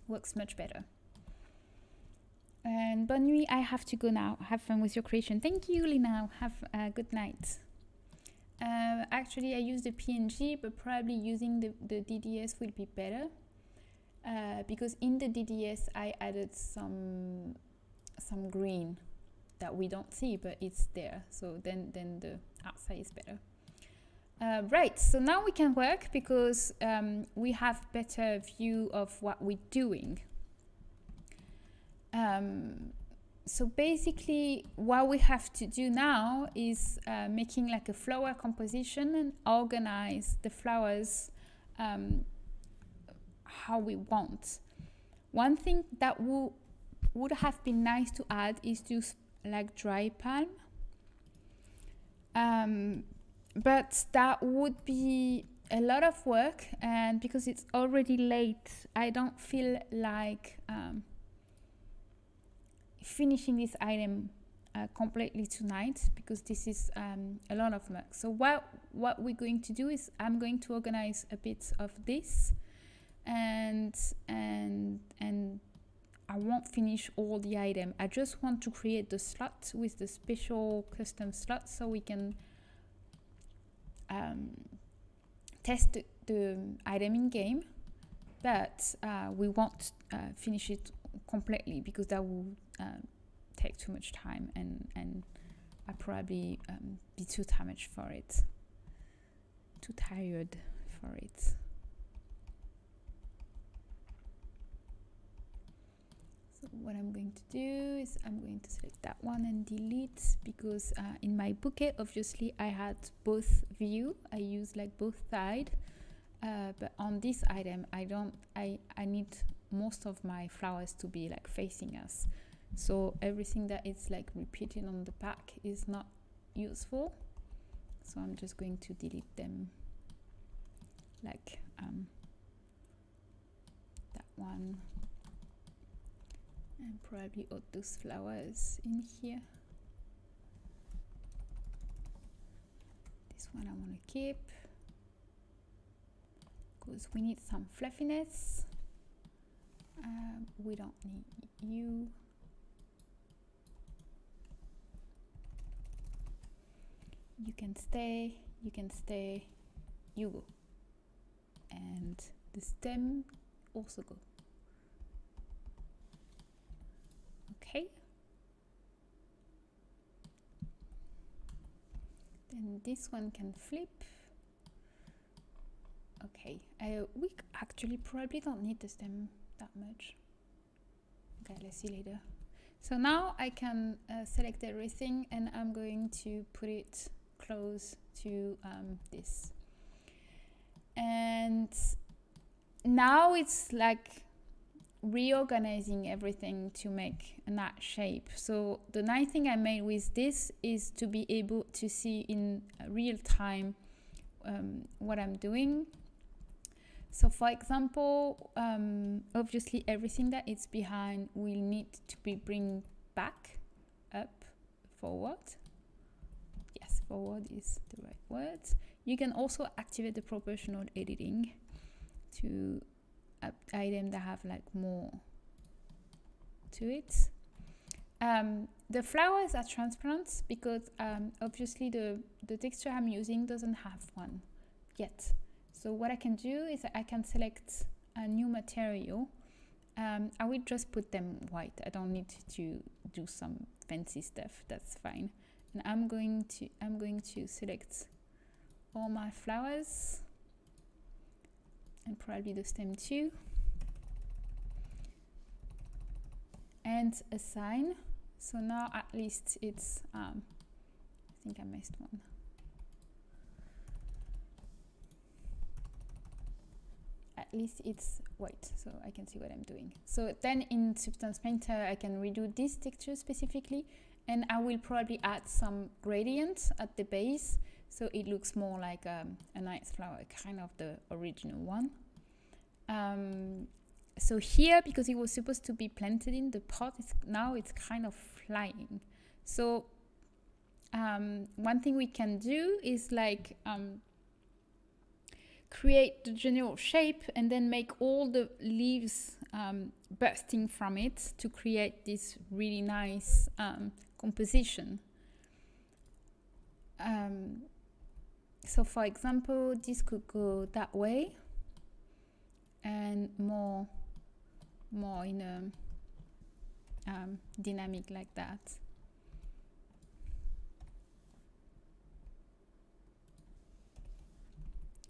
Works much better. And bonne nuit, I have to go now. Have fun with your creation. Thank you, Lina. Have a good night. Actually, I use the PNG, but probably using the DDS will be better. Because in the DDS, I added some green that we don't see, but it's there. So then the outside is better. Right, so now we can work because we have better view of what we're doing. So basically what we have to do now is making like a flower composition and organize the flowers how we want. One thing that would have been nice to add is just like dry palm. But that would be a lot of work, and because it's already late, I don't feel like finishing this item completely tonight, because this is a lot of work. So what we're going to do is I'm going to organize a bit of this, and I won't finish all the item. I just want to create the slot with the special custom slot, so we can test the item in game, but we won't finish it completely, because that will take too much time, and I probably be too tired for it. So what I'm going to do is I'm going to select that one and delete, because in my bouquet, obviously I had both view. I use like both side, but on this item I need most of my flowers to be like facing us. So everything that is like repeated on the back is not useful. So I'm just going to delete them, like that one, and probably add those flowers in here. This one I want to keep, because we need some fluffiness. We don't need you. You can stay, you go. And the stem also go. Okay. Then this one can flip. Okay, we actually probably don't need the stem that much. Okay, let's see later. So now I can select everything, and I'm going to put it close to this. And now it's like reorganizing everything to make a nice shape. So the nice thing I made with this is to be able to see in real time what I'm doing. So for example, obviously everything that is behind will need to be bring back, up, forward. Yes, forward is the right word. You can also activate the proportional editing to items that have like more to it. The flowers are transparent because obviously the texture I'm using doesn't have one yet. So what I can do is I can select a new material. I will just put them white. I don't need to do some fancy stuff. That's fine. And I'm going to select all my flowers, and probably the stem too, and assign. So now at least it's I think I missed one. At least it's white, so I can see what I'm doing. So then in Substance Painter I can redo this texture specifically, and I will probably add some gradient at the base, so it looks more like a nice flower, kind of the original one. So here, because it was supposed to be planted in the pot, now it's kind of flying. So one thing we can do is like create the general shape and then make all the leaves bursting from it to create this really nice composition. So for example, this could go that way and more in a dynamic like that.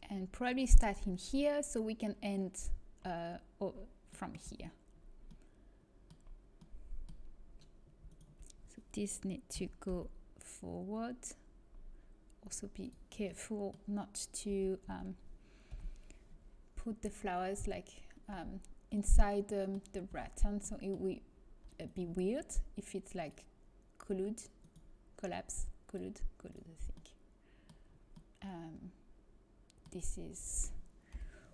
And probably start in here so we can end from here. So this needs to go forward. Also be careful not to put the flowers like inside the rattan, so it will be weird if it's like collapse, I think. this is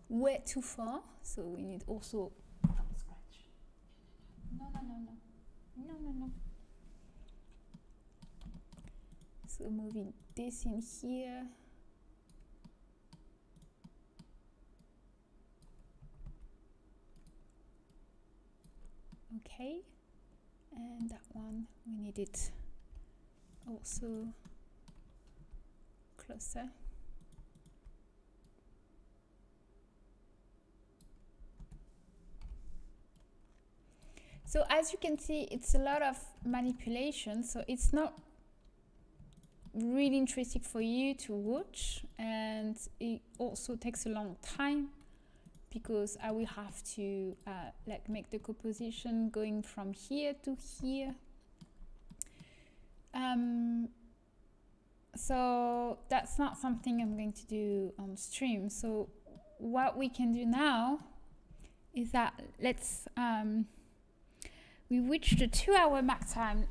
way too far, so we need also scratch. No. So moving this in here. Okay, and that one we need it also closer. So as you can see, it's a lot of manipulation, so it's not really interesting for you to watch, and it also takes a long time because I will have to like make the composition going from here to here. So that's not something I'm going to do on stream. So what we can do now is that let's we reached the 2-hour max time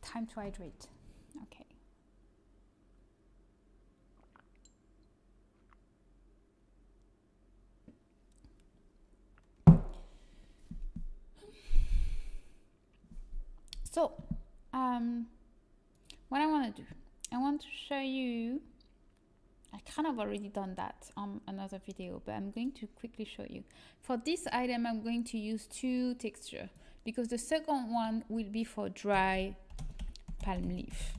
to hydrate. Okay. So what I want to do, I want to show you, I kind of already done that on another video, but I'm going to quickly show you. For this item, I'm going to use 2 textures because the second one will be for dry palm leaf.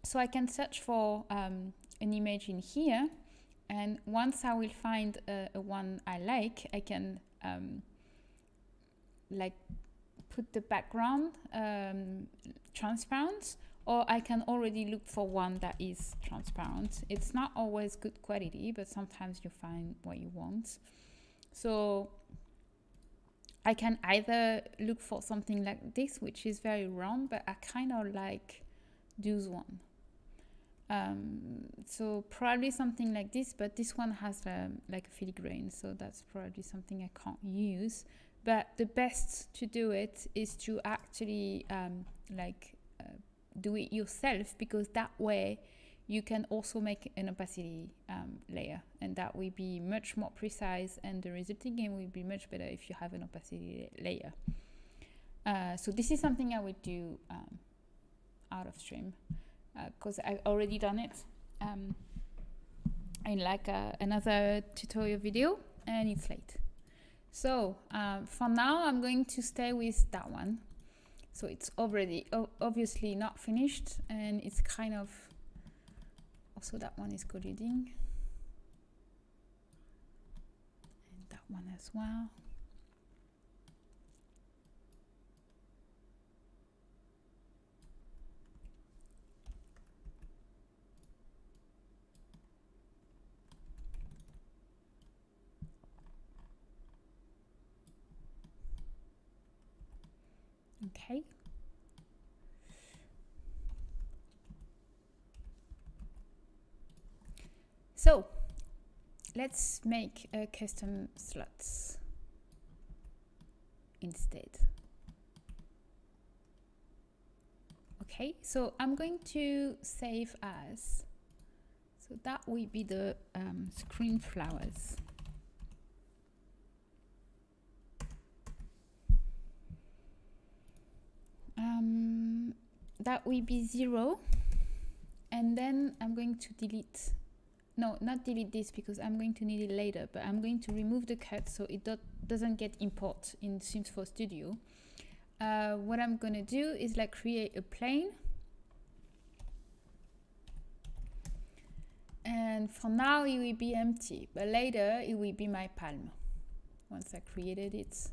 So I can search for an image in here, and once I will find a one I like, I can like put the background transparent, or I can already look for one that is transparent. It's not always good quality, but sometimes you find what you want. So I can either look for something like this, which is very round, but I kind of like this one. So probably something like this, but this one has like a filigrane, so that's probably something I can't use. But the best to do it is to actually do it yourself, because that way you can also make an opacity layer, and that will be much more precise, and the resulting game will be much better if you have an opacity layer. So this is something I would do out of stream, because I've already done it in like another tutorial video, and it's late. So for now, I'm going to stay with that one. So it's already obviously not finished, and it's kind of also that one is colliding, and that one as well. Okay. So let's make a custom slots instead. Okay, so I'm going to save as, so that will be the screen flowers. That will be 0, and then I'm going to delete, no, not delete this because I'm going to need it later, but I'm going to remove the cut so it doesn't get import in Sims 4 Studio. What I'm going to do is like create a plane, and for now it will be empty, but later it will be my palm once I created it.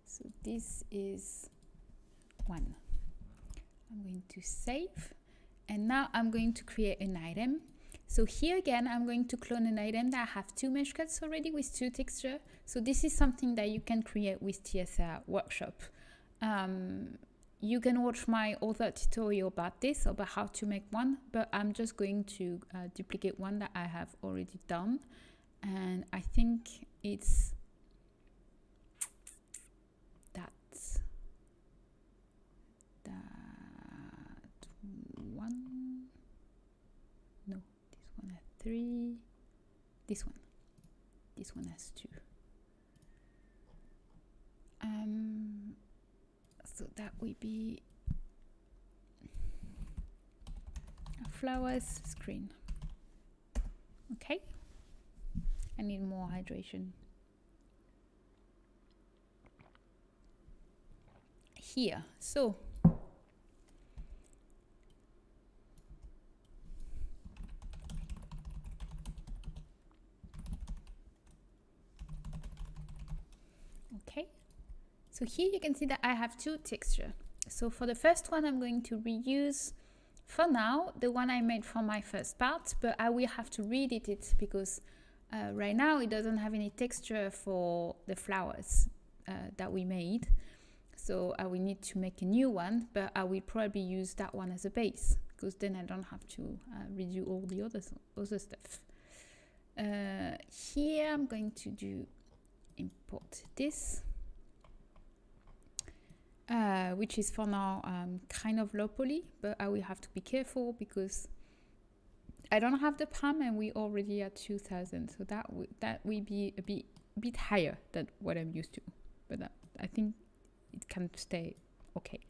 So this is 1. I'm going to save, and now I'm going to create an item. So here again, I'm going to clone an item that I have 2 mesh cuts already with 2 textures. So this is something that you can create with TSR Workshop. You can watch my other tutorial about this, about how to make one, but I'm just going to duplicate one that I have already done. And I think it's 1. No, this one has 3. This one has 2. So that will be a flowers screen. Okay, I need more hydration here. So okay, so here you can see that I have 2 textures. So for the first one, I'm going to reuse for now the one I made for my first part, but I will have to reedit it because right now it doesn't have any texture for the flowers that we made. So I will need to make a new one, but I will probably use that one as a base because then I don't have to redo all the other stuff. Here I'm going to do import this, which is for now kind of low poly, but I will have to be careful because I don't have the palm and we already at 2000, so that will be a bit higher than what I'm used to, but I think it can stay okay.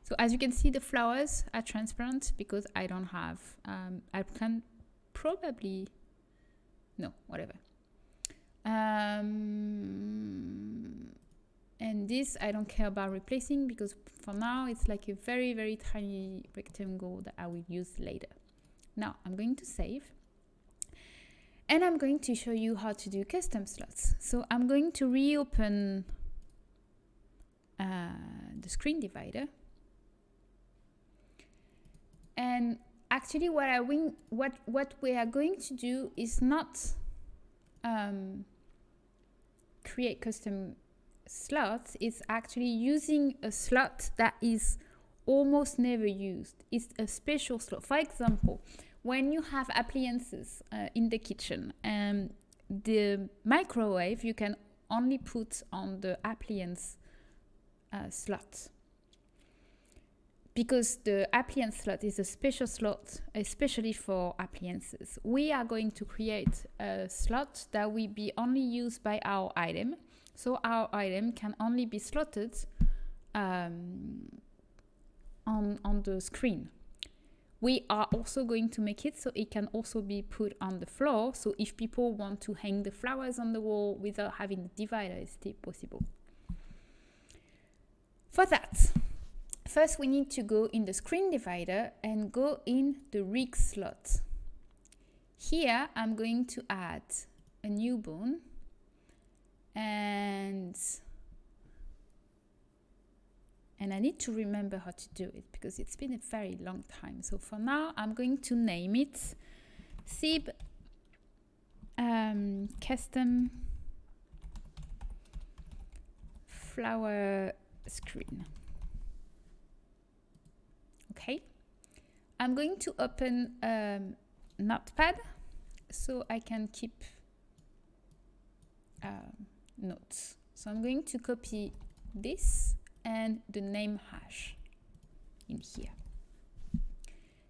So as you can see, the flowers are transparent because I don't have I can probably no whatever and this I don't care about replacing because for now it's like a very, very tiny rectangle that I will use later. Now I'm going to save and I'm going to show you how to do custom slots. So I'm going to reopen the screen divider, and actually what we are going to do is not create custom slots. It's actually using a slot that is almost never used. It's a special slot. For example, when you have appliances in the kitchen, the microwave you can only put on the appliance slot because the appliance slot is a special slot especially for appliances. We are going to create a slot that will be only used by our item, so our item can only be slotted on the screen. We are also going to make it so it can also be put on the floor, so if people want to hang the flowers on the wall without having the divider, it's still possible. For that, first we need to go in the screen divider and go in the rig slot. Here I'm going to add a new bone, and I need to remember how to do it because it's been a very long time. So for now I'm going to name it Syb custom flower screen. Okay, I'm going to open Notepad so I can keep notes. So I'm going to copy this and the name hash in here.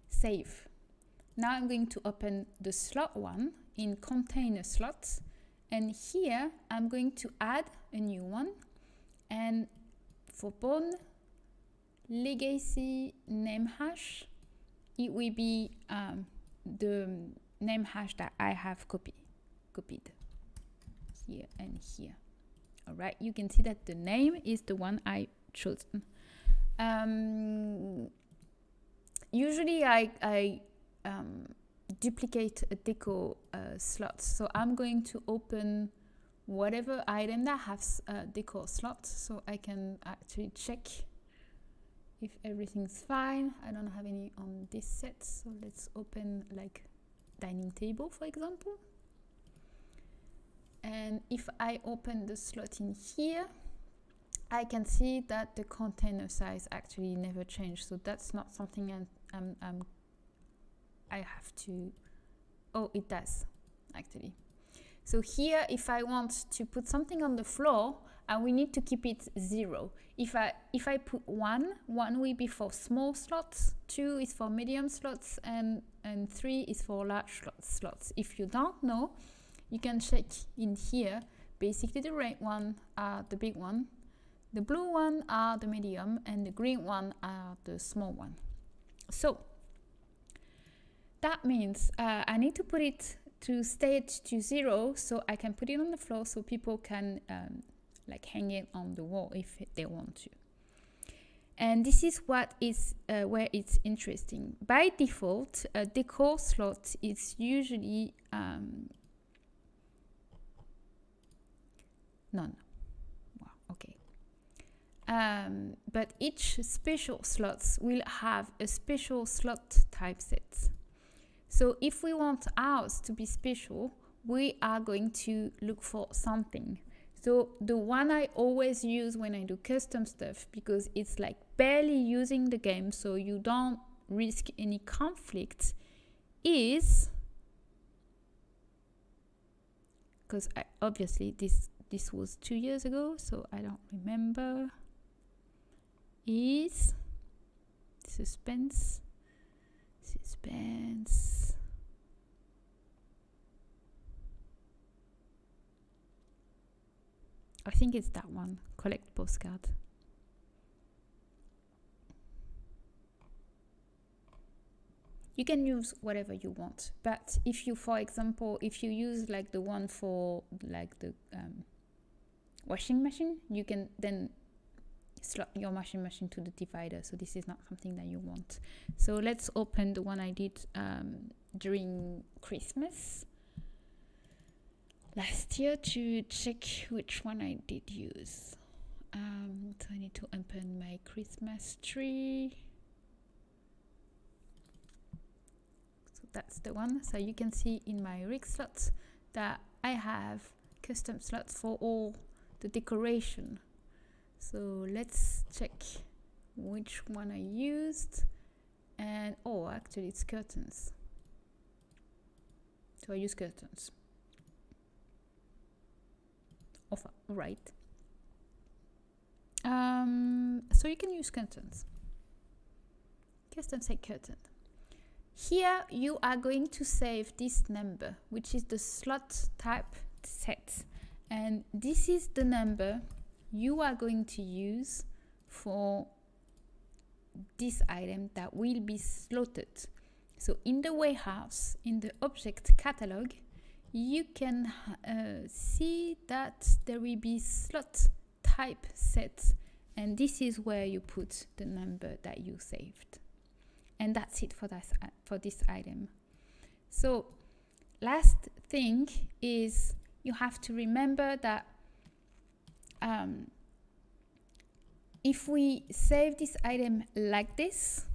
Save. Now I'm going to open the slot one in container slots, and here I'm going to add a new one, and for bone legacy name hash, it will be the name hash that I have copied here and here. All right, you can see that the name is the one I chosen. Usually I duplicate a deco slot, so I'm going to open whatever item that has a deco slot so I can actually check if everything's fine. I don't have any on this set, so let's open like dining table, for example. And if I open the slot in here, I can see that the container size actually never changed. So that's not something I have to, oh, it does actually. So here, if I want to put something on the floor, and we need to keep it 0. If I put 1 will be for small slots, 2 is for medium slots, and 3 is for large slots. If you don't know, you can check in here. Basically, the red one are the big one, the blue one are the medium, and the green one are the small one. So that means I need to put it to state to 0, so I can put it on the floor so people can like hang it on the wall if they want to. And this is what is where it's interesting. By default, a decor slot is usually none. Wow, okay. But each special slots will have a special slot typeset. So if we want ours to be special, we are going to look for something. So the one I always use when I do custom stuff, because it's like barely using the game, so you don't risk any conflict, is, because obviously this was 2 years ago, so I don't remember, is suspense. I think it's that one, collect postcard. You can use whatever you want, but if you, for example, if you use like the one for like the washing machine, you can then slot your washing machine to the divider, so this is not something that you want. So let's open the one I did during Christmas last year to check which one I did use. So I need to open my Christmas tree. So that's the one. So you can see in my rig slots that I have custom slots for all the decoration. So let's check which one I used. And oh, actually it's curtains. So I use curtains. Right. So you can use curtains. Custom set curtain. Here you are going to save this number, which is the slot type set. And this is the number you are going to use for this item that will be slotted. So in the warehouse, in the object catalog, you can see that there will be slot type set, and this is where you put the number that you saved. And that's it for this item. So last thing is you have to remember that if we save this item like this,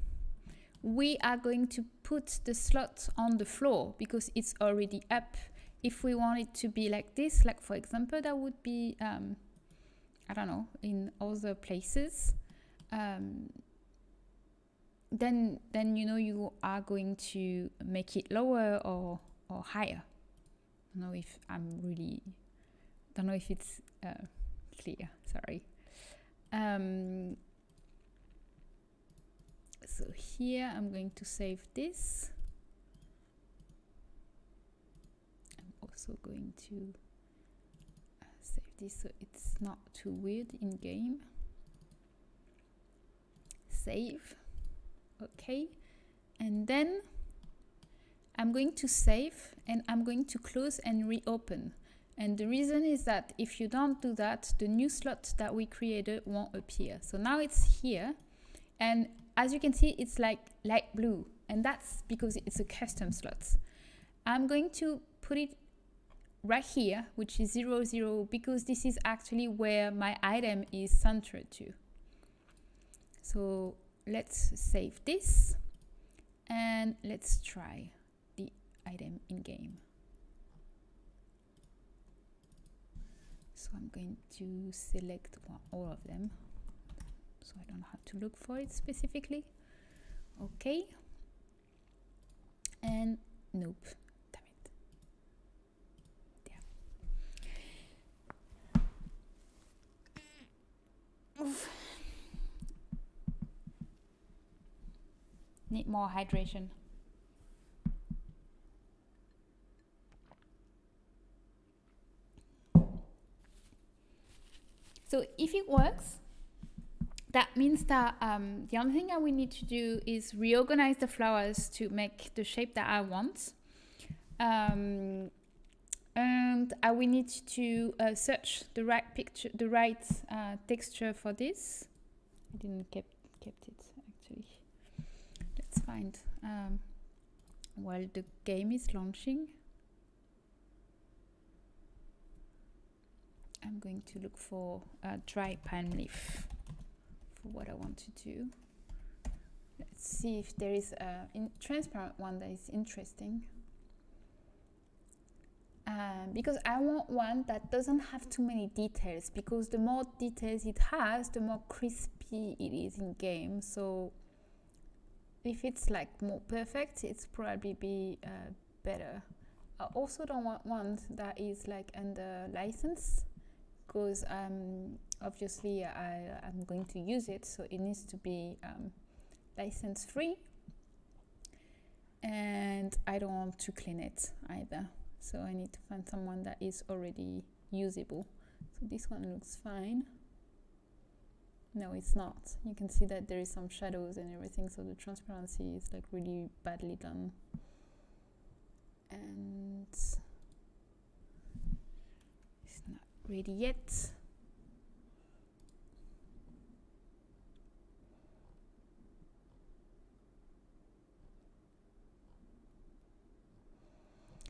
we are going to put the slot on the floor because it's already up. If we want it to be like this, like for example, that would be, I don't know, in other places, then you know you are going to make it lower or higher. I don't know if don't know if it's clear, sorry. So here I'm going to save this. I'm also going to save this so it's not too weird in game. Save. Okay. And then I'm going to save and I'm going to close and reopen. And the reason is that if you don't do that, the new slot that we created won't appear. So now it's here. And as you can see, it's like light blue. And that's because it's a custom slot. I'm going to put it right here, which is 0, 0, because this is actually where my item is centered to. So let's save this. And let's try the item in game. So I'm going to select all of them, so I don't have to look for it specifically. Okay. And nope. Damn it. need more hydration. So if it works, that means that the only thing that we need to do is reorganize the flowers to make the shape that I want. And we need to search the right picture, the right texture for this. I didn't kept it actually. Let's find while the game is launching. I'm going to look for a dry pine leaf for what I want to do. Let's see if there is a transparent one that is interesting. Because I want one that doesn't have too many details, because the more details it has, the more crispy it is in game. So if it's like more perfect, it's probably be better. I also don't want one that is like under license, because obviously I'm going to use it, so it needs to be license free, and I don't want to clean it either, so I need to find someone that is already usable. So this one looks fine. No, it's not. You can see that there is some shadows and everything, so the transparency is like really badly done, and it's not ready yet.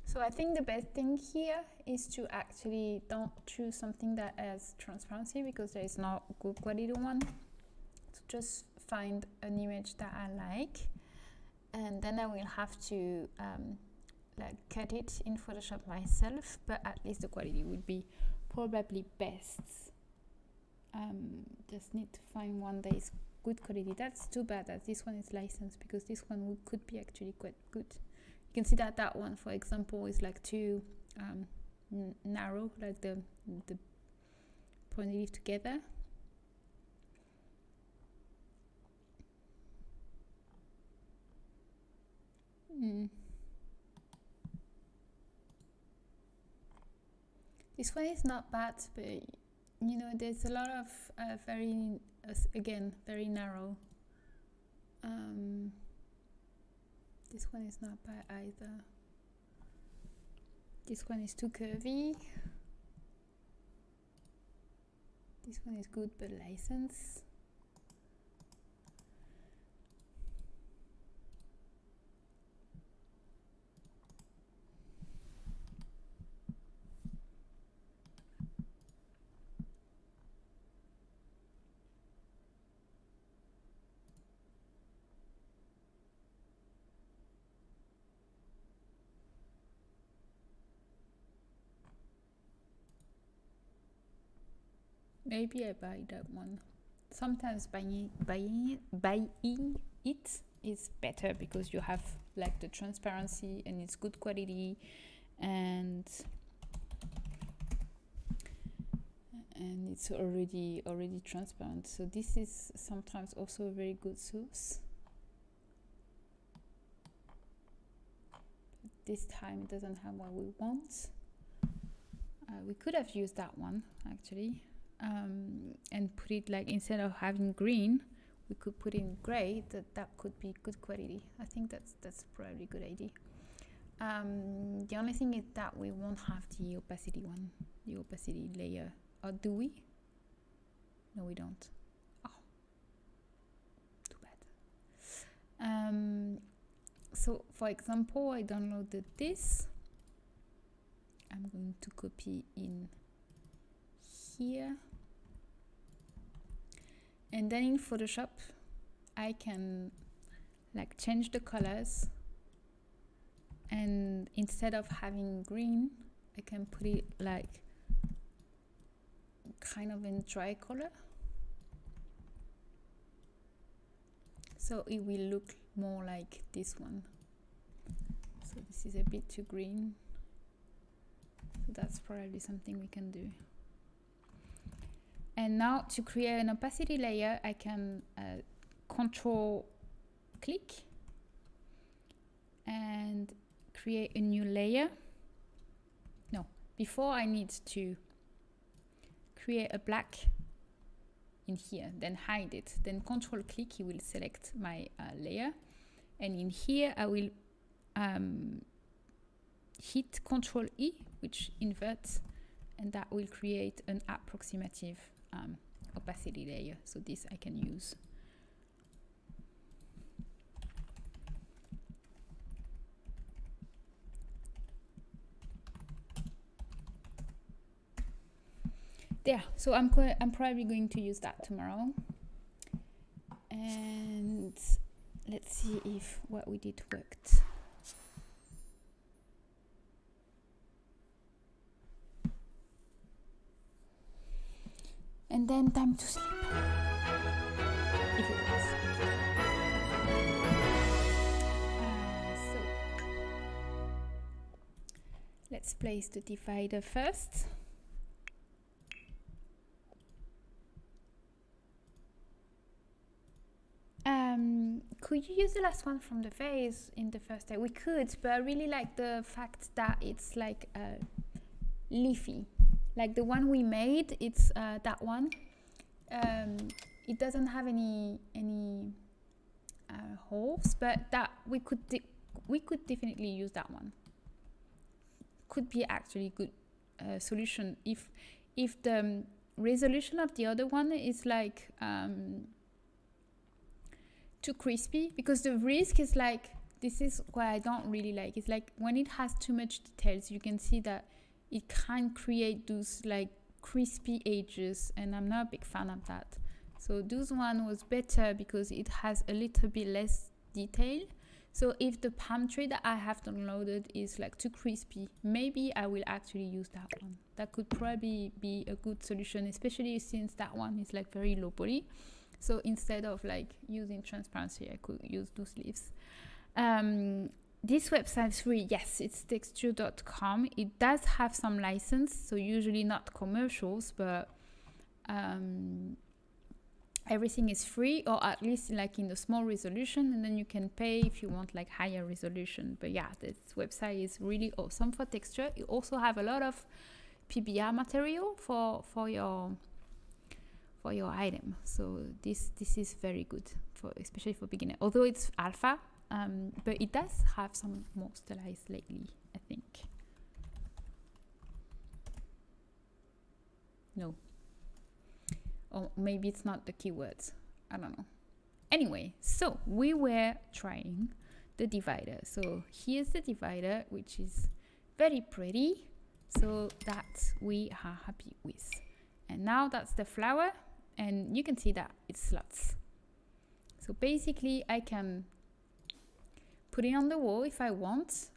So I think the best thing here is to actually don't choose something that has transparency, because there is not good quality one. So just find an image that I like, and then I will have to like cut it in Photoshop myself, but at least the quality would be probably best. Just need to find one that is good quality. That's too bad that this one is licensed, because this one could be actually quite good. You can see that that one, for example, is like too narrow, like the point leaf together. This one is not bad, but you know, there's a lot of very narrow. This one is not bad either. This one is too curvy. This one is good but licensed. Maybe I buy that one. Sometimes buying it is better, because you have like the transparency and it's good quality, and it's already transparent. So this is sometimes also a very good source. This time it doesn't have what we want. We could have used that one actually. And put it like, instead of having green, we could put in gray. That could be good quality. I think that's probably a good idea. The only thing is that we won't have the opacity one, the opacity layer. Or do we? No, we don't. Oh, too bad. So for example, I downloaded this. I'm going to copy in here, and then in Photoshop I can like change the colors, and instead of having green I can put it like kind of in tricolor, so it will look more like this one. So this is a bit too green, so that's probably something we can do. And now to create an opacity layer, I can control click and create a new layer. No, before I need to create a black in here, then hide it, then control click, it will select my layer, and in here I will hit control E, which inverts, and that will create an approximative opacity layer. So this I can use. There, so I'm probably going to use that tomorrow. And let's see if what we did worked. And then time to sleep. If it was. So let's place the divider first. Could you use the last one from the vase in the first day? We could, but I really like the fact that it's like leafy. Like the one we made, it's that one. It doesn't have any holes, but that we could definitely use that one. Could be actually good solution if the resolution of the other one is like too crispy, because the risk is like, this is what I don't really like. It's like when it has too much details, you can see that it can create those like crispy edges, and I'm not a big fan of that. So this one was better because it has a little bit less detail. So if the palm tree that I have downloaded is like too crispy, maybe I will actually use that one. That could probably be a good solution, especially since that one is like very low poly. So instead of like using transparency, I could use those leaves. This website is free. Yes, it's texture.com. It does have some license, so usually not commercials, but everything is free, or at least like in the small resolution, and then you can pay if you want like higher resolution. But yeah, this website is really awesome for texture. You also have a lot of PBR material for your item, so this is very good for, especially for beginner, although it's alpha, but it does have some more stylized lately, I think. No, or maybe it's not the keywords, I don't know. Anyway, so we were trying the divider. So here's the divider, which is very pretty, so that we are happy with. And now that's the flower, and you can see that it slots. So basically I can put it on the wall if I want,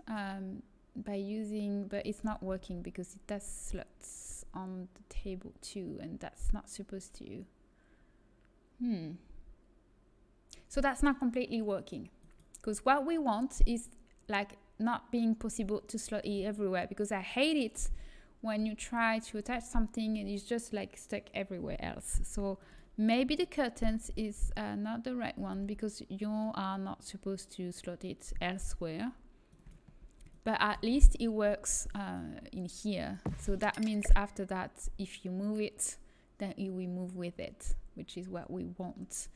by using, but it's not working because it does slots on the table too, and that's not supposed to. So that's not completely working, because what we want is like not being possible to slot it everywhere, because I hate it when you try to attach something and it's just like stuck everywhere else. So maybe the curtains is not the right one, because you are not supposed to slot it elsewhere, but at least it works in here. So that means after that, if you move it, then it will move with it, which is what we want.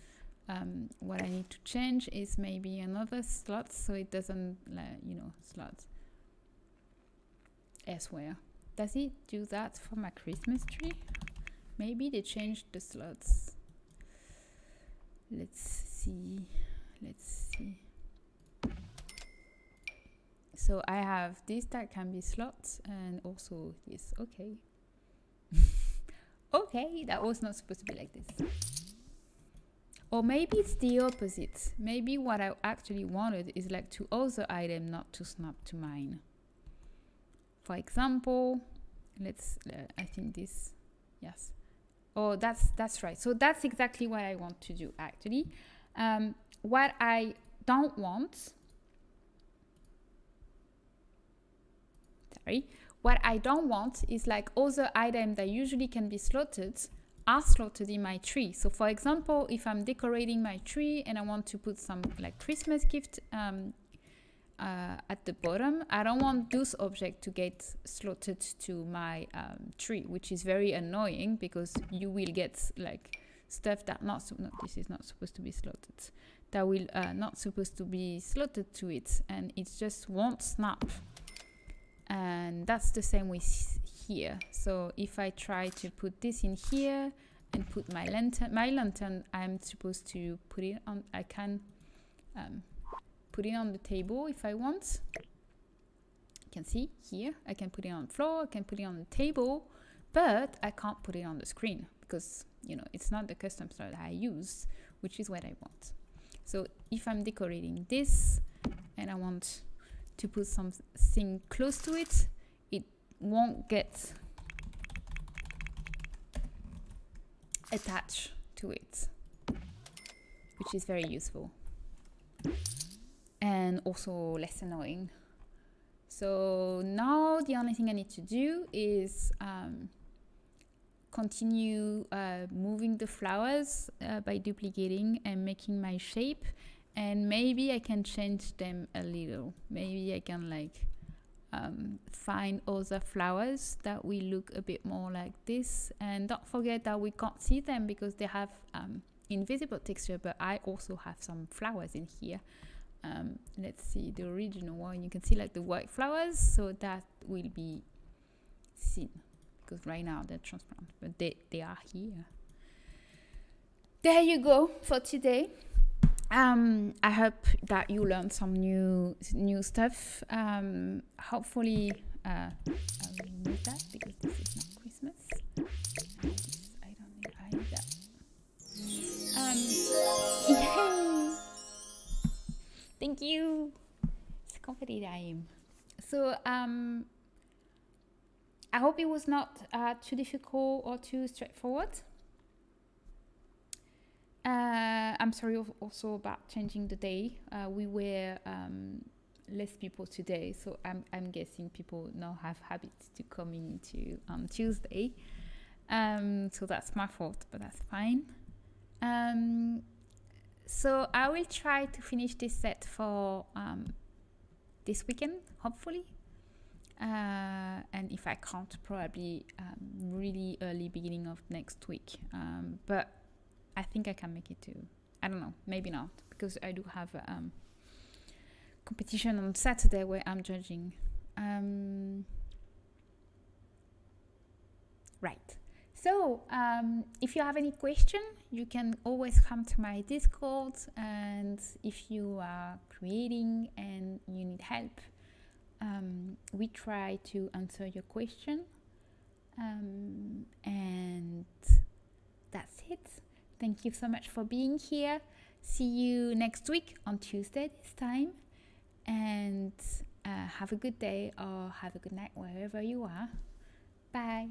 What I need to change is maybe another slot, so it doesn't slot elsewhere. Does it do that for my Christmas tree? Maybe they changed the slots. Let's see. So I have this that can be slots, and also this. Okay. Okay, that was not supposed to be like this. Or maybe it's the opposite. Maybe what I actually wanted is like to other item, not to snap to mine. For example, let's, I think this, yes. Oh, that's right. So that's exactly what I want to do actually. What I don't want, what I don't want is like other items that usually can be slotted are slotted in my tree. So for example, if I'm decorating my tree and I want to put some like Christmas gift at the bottom. I don't want those objects to get slotted to my tree, which is very annoying because you will get like stuff that no, this is not supposed to be slotted. That will not supposed to be slotted to it, and it just won't snap. And that's the same with here. So if I try to put this in here and put my lantern, I'm supposed to put it on. I can put it on the table if I want. You can see here, I can put it on the floor, I can put it on the table, but I can't put it on the screen because, you know, it's not the custom slot I use, which is what I want. So if I'm decorating this and I want to put something close to it, it won't get attached to it, which is very useful and also less annoying. So now the only thing I need to do is continue moving the flowers by duplicating and making my shape, and maybe I can change them a little. Maybe I can like find other flowers that will look a bit more like this. And don't forget that we can't see them because they have invisible texture, but I also have some flowers in here. Let's see the original one. You can see like the white flowers, so that will be seen because right now they're transparent, but they are here. There you go for today. I hope that you learned some new stuff. Hopefully I will remove that because this is not Christmas. I don't think I need that. Yay! Thank you. It's confetti time. So I hope it was not too difficult or too straightforward. I'm sorry also about changing the day. We were less people today, so I'm guessing people now have habits to come into on Tuesday. So that's my fault, but that's fine. So I will try to finish this set for this weekend, hopefully. And if I can't, probably really early beginning of next week. But I think I can make it too. I don't know, maybe not, because I do have a competition on Saturday where I'm judging. Right. So if you have any question, you can always come to my Discord, and if you are creating and you need help, we try to answer your question. And that's it. Thank you so much for being here. See you next week on Tuesday this time, and have a good day or have a good night wherever you are. Bye.